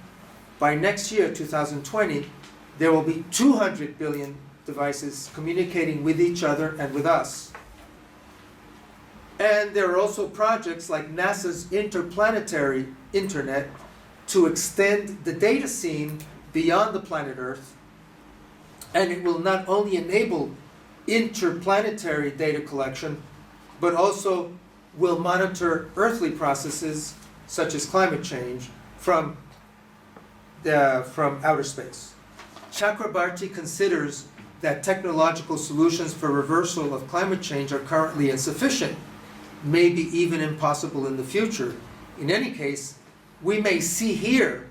By next year, 2020, there will be 200 billion devices communicating with each other and with us. And there are also projects like NASA's interplanetary internet to extend the data scene beyond the planet Earth. And it will not only enable interplanetary data collection, but also will monitor earthly processes such as climate change from outer space. Chakrabarty considers that technological solutions for reversal of climate change are currently insufficient, maybe even impossible in the future. In any case, we may see here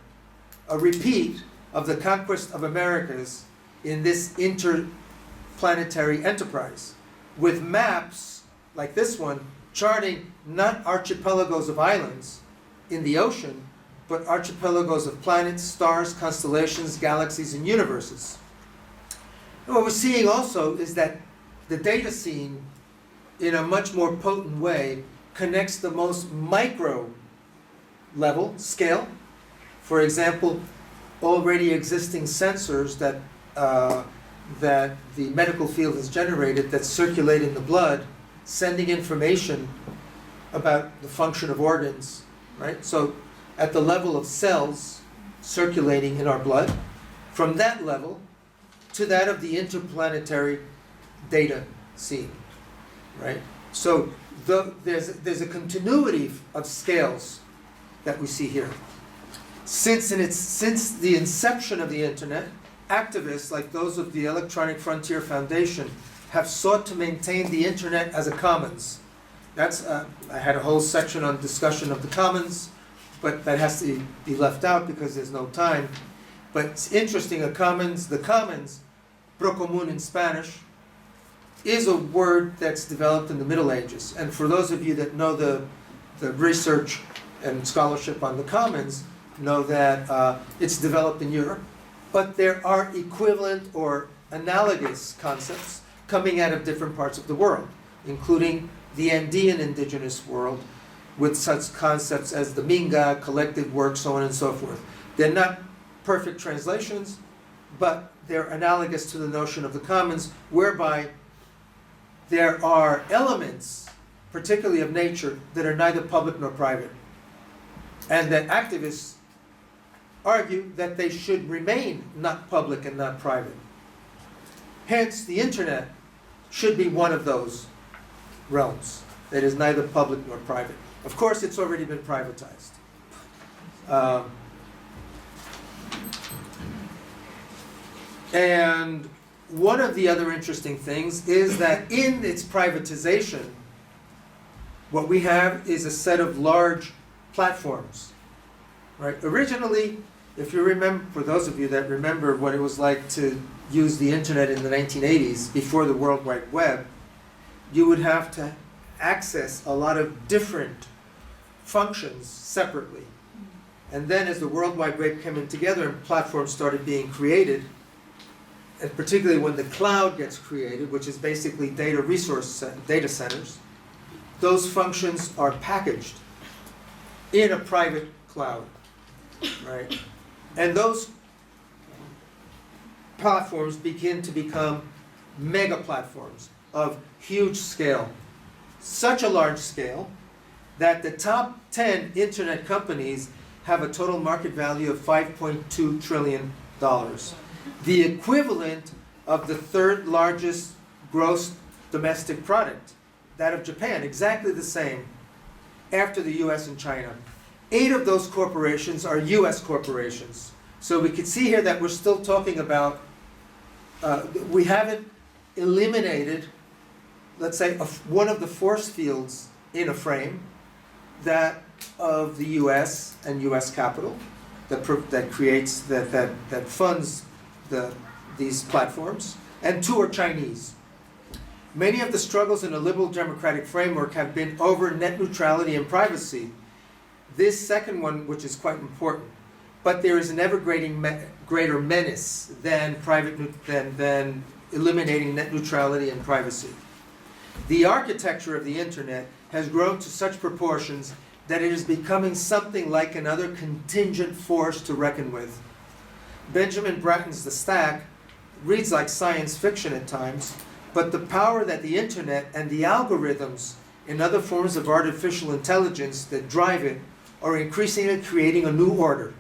a repeat of the conquest of Americas in this interplanetary enterprise, with maps like this one charting not archipelagos of islands in the ocean, but archipelagos of planets, stars, constellations, galaxies, and universes. And what we're seeing also is that the data scene in a much more potent way, connects the most micro level, scale. For example, already existing sensors that the medical field has generated that circulate in the blood, sending information about the function of organs, right? So at the level of cells circulating in our blood, from that level to that of the interplanetary data scene, right? So there's a continuity of scales that we see here. Since the inception of the internet, activists like those of the Electronic Frontier Foundation have sought to maintain the internet as a commons. That's I had a whole section on discussion of the commons, but that has to be left out because there's no time. But it's interesting, the commons, procomún in Spanish, is a word that's developed in the Middle Ages. And for those of you that know the research and scholarship on the commons, know that it's developed in Europe. But there are equivalent or analogous concepts coming out of different parts of the world, including the Andean indigenous world, with such concepts as the Minga, collective work, so on and so forth. They're not perfect translations, but they're analogous to the notion of the commons, whereby there are elements, particularly of nature, that are neither public nor private, and that activists argue that they should remain not public and not private. Hence, the internet should be one of those realms that is neither public nor private. Of course, it's already been privatized. And one of the other interesting things is that in its privatization, what we have is a set of large platforms. Right? Originally, if you remember, for those of you that remember what it was like to use the internet in the 1980s, before the World Wide Web, you would have to access a lot of different functions separately. And then as the World Wide Web came in together and platforms started being created, and particularly when the cloud gets created, which is basically data centers, those functions are packaged in a private cloud. Right? And those platforms begin to become mega platforms of huge scale. Such a large scale that the top 10 internet companies have a total market value of $5.2 trillion. The equivalent of the third largest gross domestic product, that of Japan, exactly the same, after the US and China. 8 of those corporations are US corporations. So we can see here that we're still talking about, we haven't eliminated, let's say, one of the force fields in a frame, that of the US and US capital, that creates, that funds these platforms, and 2 are Chinese. Many of the struggles in a liberal democratic framework have been over net neutrality and privacy. This second one, which is quite important, but there is an ever greater menace than than eliminating net neutrality and privacy. The architecture of the internet has grown to such proportions that it is becoming something like another contingent force to reckon with. Benjamin Bratton's The Stack reads like science fiction at times, but the power that the internet and the algorithms and other forms of artificial intelligence that drive it are increasingly creating a new order.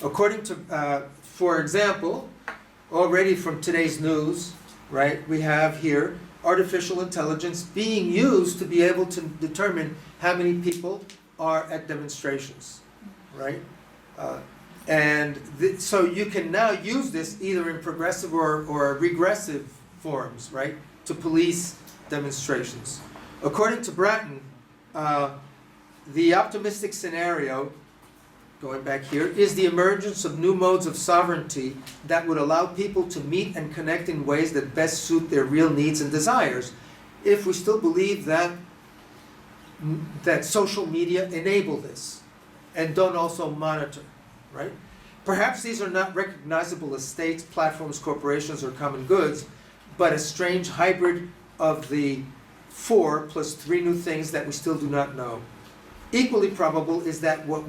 According to, for example, already from today's news, right, we have here artificial intelligence being used to be able to determine how many people are at demonstrations, right? So you can now use this either in progressive or regressive forms, right, to police demonstrations. According to Bratton, the optimistic scenario, going back here, is the emergence of new modes of sovereignty that would allow people to meet and connect in ways that best suit their real needs and desires, if we still believe that social media enable this and don't also monitor, right? Perhaps these are not recognizable as states, platforms, corporations, or common goods, but a strange hybrid of the 4 plus 3 new things that we still do not know. Equally probable is that what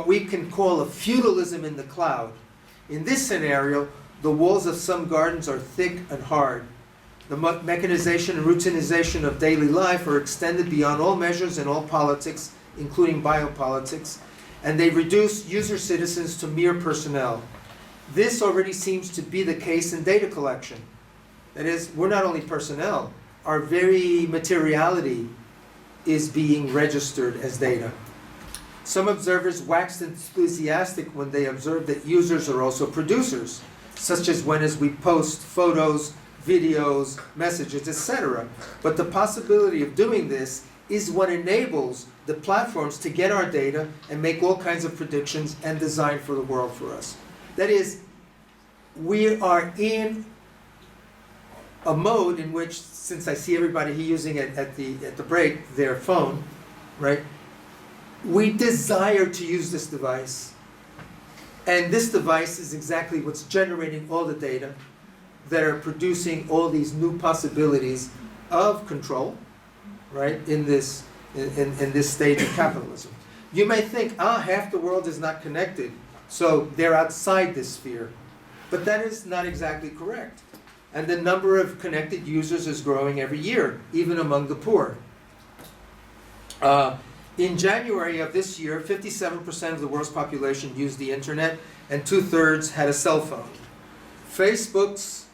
we can call a feudalism in the cloud. In this scenario, the walls of some gardens are thick and hard. The mechanization and routinization of daily life are extended beyond all measures in all politics, including biopolitics, and they reduce user citizens to mere personnel. This already seems to be the case in data collection. That is, we're not only personnel, our very materiality is being registered as data. Some observers waxed enthusiastic when they observed that users are also producers, such as when we post photos, videos, messages, etc. But the possibility of doing this is what enables the platforms to get our data and make all kinds of predictions and design for the world for us. That is, we are in a mode in which, since I see everybody here using it at the break, their phone, right? We desire to use this device. And this device is exactly what's generating all the data that are producing all these new possibilities of control, right, in this stage of capitalism. You may think, half the world is not connected, so they're outside this sphere. But that is not exactly correct. And the number of connected users is growing every year, even among the poor. In January of this year, 57% of the world's population used the internet, and 2/3 had a cell phone. Facebook's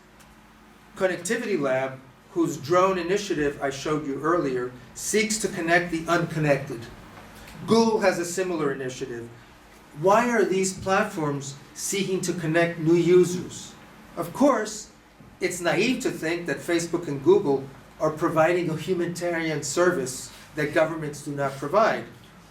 Connectivity Lab, whose drone initiative I showed you earlier, seeks to connect the unconnected. Google has a similar initiative. Why are these platforms seeking to connect new users? Of course, it's naive to think that Facebook and Google are providing a humanitarian service that governments do not provide.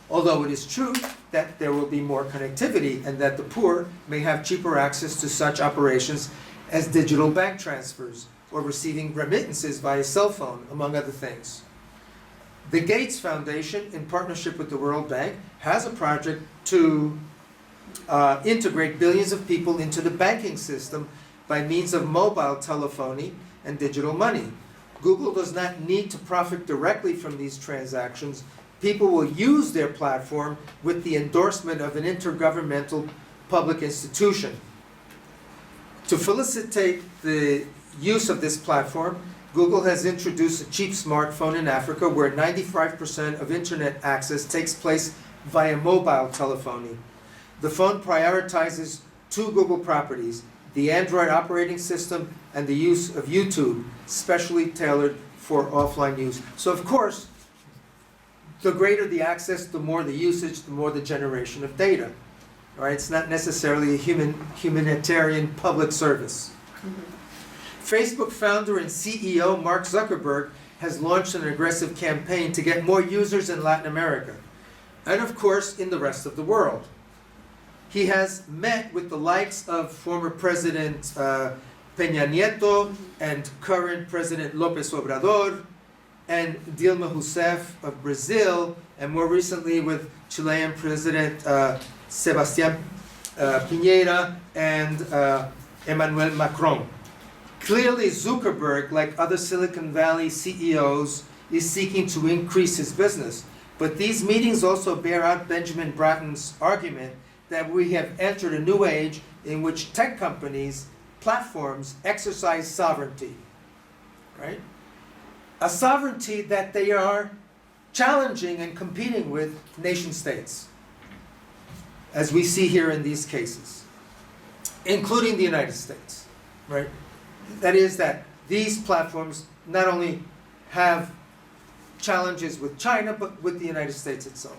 Although it is true that there will be more connectivity and that the poor may have cheaper access to such operations as digital bank transfers or receiving remittances via cell phone, among other things. The Gates Foundation, in partnership with the World Bank, has a project to integrate billions of people into the banking system by means of mobile telephony and digital money. Google does not need to profit directly from these transactions. People will use their platform with the endorsement of an intergovernmental public institution. To facilitate the use of this platform, Google has introduced a cheap smartphone in Africa where 95% of internet access takes place via mobile telephony. The phone prioritizes 2 Google properties: the Android operating system and the use of YouTube, specially tailored for offline use. So of course, the greater the access, the more the usage, the more the generation of data. All right? It's not necessarily a humanitarian public service. Facebook founder and CEO Mark Zuckerberg has launched an aggressive campaign to get more users in Latin America, and of course in the rest of the world. He has met with the likes of former President Peña Nieto and current President López Obrador and Dilma Rousseff of Brazil, and more recently with Chilean President Sebastián Piñera and Emmanuel Macron. Clearly, Zuckerberg, like other Silicon Valley CEOs, is seeking to increase his business. But these meetings also bear out Benjamin Bratton's argument that we have entered a new age in which tech companies, platforms, exercise sovereignty, right? A sovereignty that they are challenging and competing with nation states, as we see here in these cases, including the United States, right? That is that these platforms not only have challenges with China, but with the United States itself.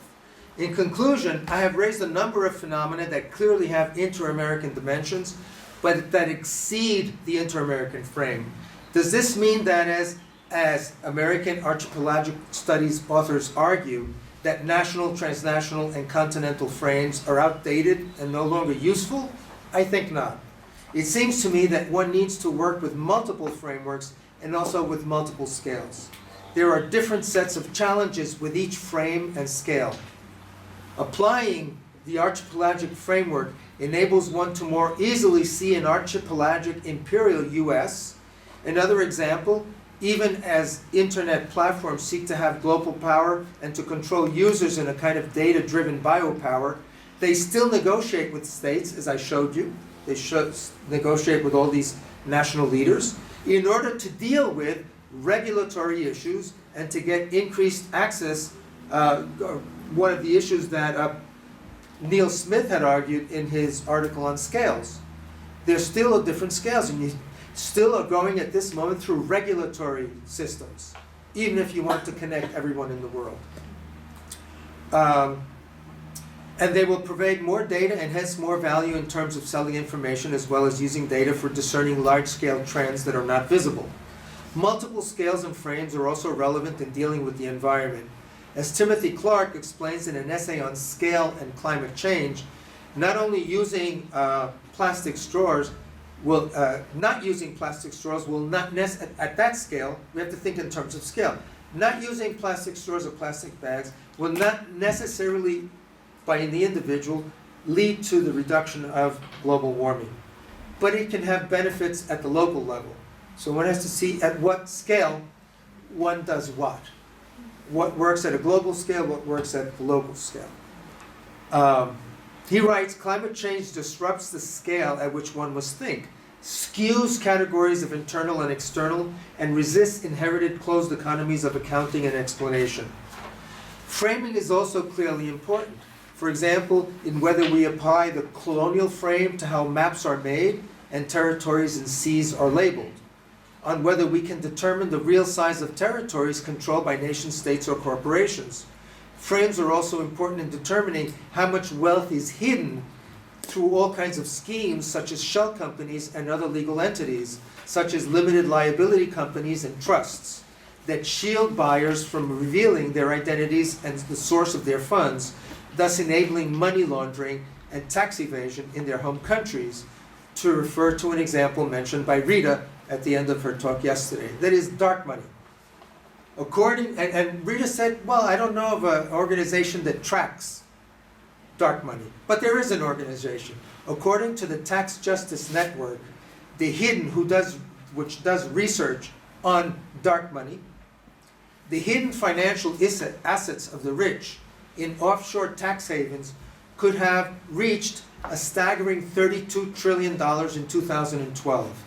In conclusion, I have raised a number of phenomena that clearly have inter-American dimensions, but that exceed the inter-American frame. Does this mean that as American archipelagic studies authors argue, that national, transnational, and continental frames are outdated and no longer useful? I think not. It seems to me that one needs to work with multiple frameworks and also with multiple scales. There are different sets of challenges with each frame and scale. Applying the archipelagic framework enables one to more easily see an archipelagic imperial US. Another example even as internet platforms seek to have global power and to control users in a kind of data-driven biopower, they still negotiate with states, as I showed you. They negotiate with all these national leaders in order to deal with regulatory issues and to get increased access. One of the issues that Neil Smith had argued in his article on scales. There's still different scales, and you still are going at this moment through regulatory systems, even if you want to connect everyone in the world. And they will provide more data and hence more value in terms of selling information, as well as using data for discerning large-scale trends that are not visible. Multiple scales and frames are also relevant in dealing with the environment. As Timothy Clark explains in an essay on scale and climate change, not only using plastic straws will not using plastic straws will not at that scale. We have to think in terms of scale. Not using plastic straws or plastic bags will not necessarily, by the individual, lead to the reduction of global warming, but it can have benefits at the local level. So one has to see at what scale one does what. What works at a global scale, what works at the local scale. He writes, climate change disrupts the scale at which one must think, skews categories of internal and external, and resists inherited closed economies of accounting and explanation. Framing is also clearly important. For example, in whether we apply the colonial frame to how maps are made and territories and seas are labeled, on whether we can determine the real size of territories controlled by nation states or corporations. Frames are also important in determining how much wealth is hidden through all kinds of schemes, such as shell companies and other legal entities, such as limited liability companies and trusts, that shield buyers from revealing their identities and the source of their funds, thus enabling money laundering and tax evasion in their home countries, to refer to an example mentioned by Rita at the end of her talk yesterday. That is dark money. And Rita said, well, I don't know of an organization that tracks dark money, but there is an organization. According to the Tax Justice Network, the Hidden, which does research on dark money, the hidden financial assets of the rich in offshore tax havens could have reached a staggering $32 trillion in 2012.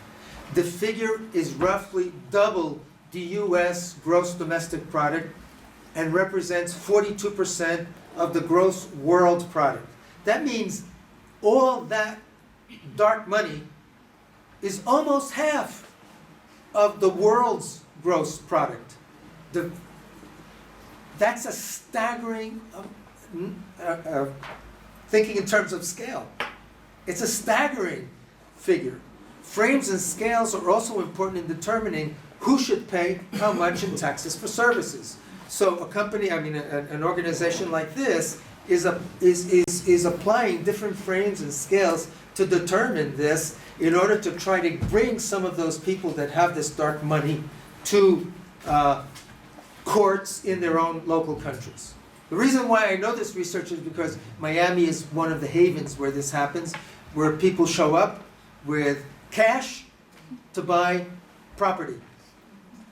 The figure is roughly double the US gross domestic product and represents 42% of the gross world product. That means all that dark money is almost half of the world's gross product. That's a staggering, thinking in terms of scale. It's a staggering figure. Frames and scales are also important in determining who should pay how much in taxes for services. So a company, an organization like this is applying different frames and scales to determine this in order to try to bring some of those people that have this dark money to courts in their own local countries. The reason why I know this research is because Miami is one of the havens where this happens, where people show up with cash to buy property,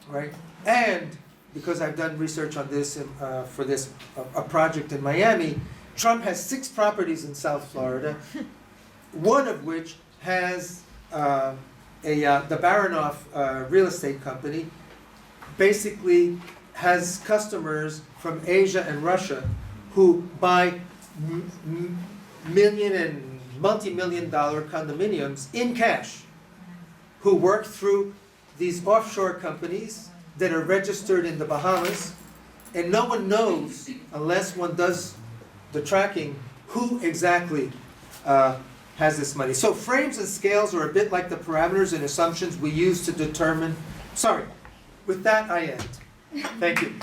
right? And because I've done research on this for this a project in Miami, Trump has 6 properties in South Florida, one of which has the Baronoff real estate company, basically has customers from Asia and Russia who buy million and multi-million-dollar condominiums in cash, who work through these offshore companies that are registered in the Bahamas, and no one knows, unless one does the tracking, who exactly has this money. So frames and scales are a bit like the parameters and assumptions we use to determine. Sorry, with that I end. Thank you.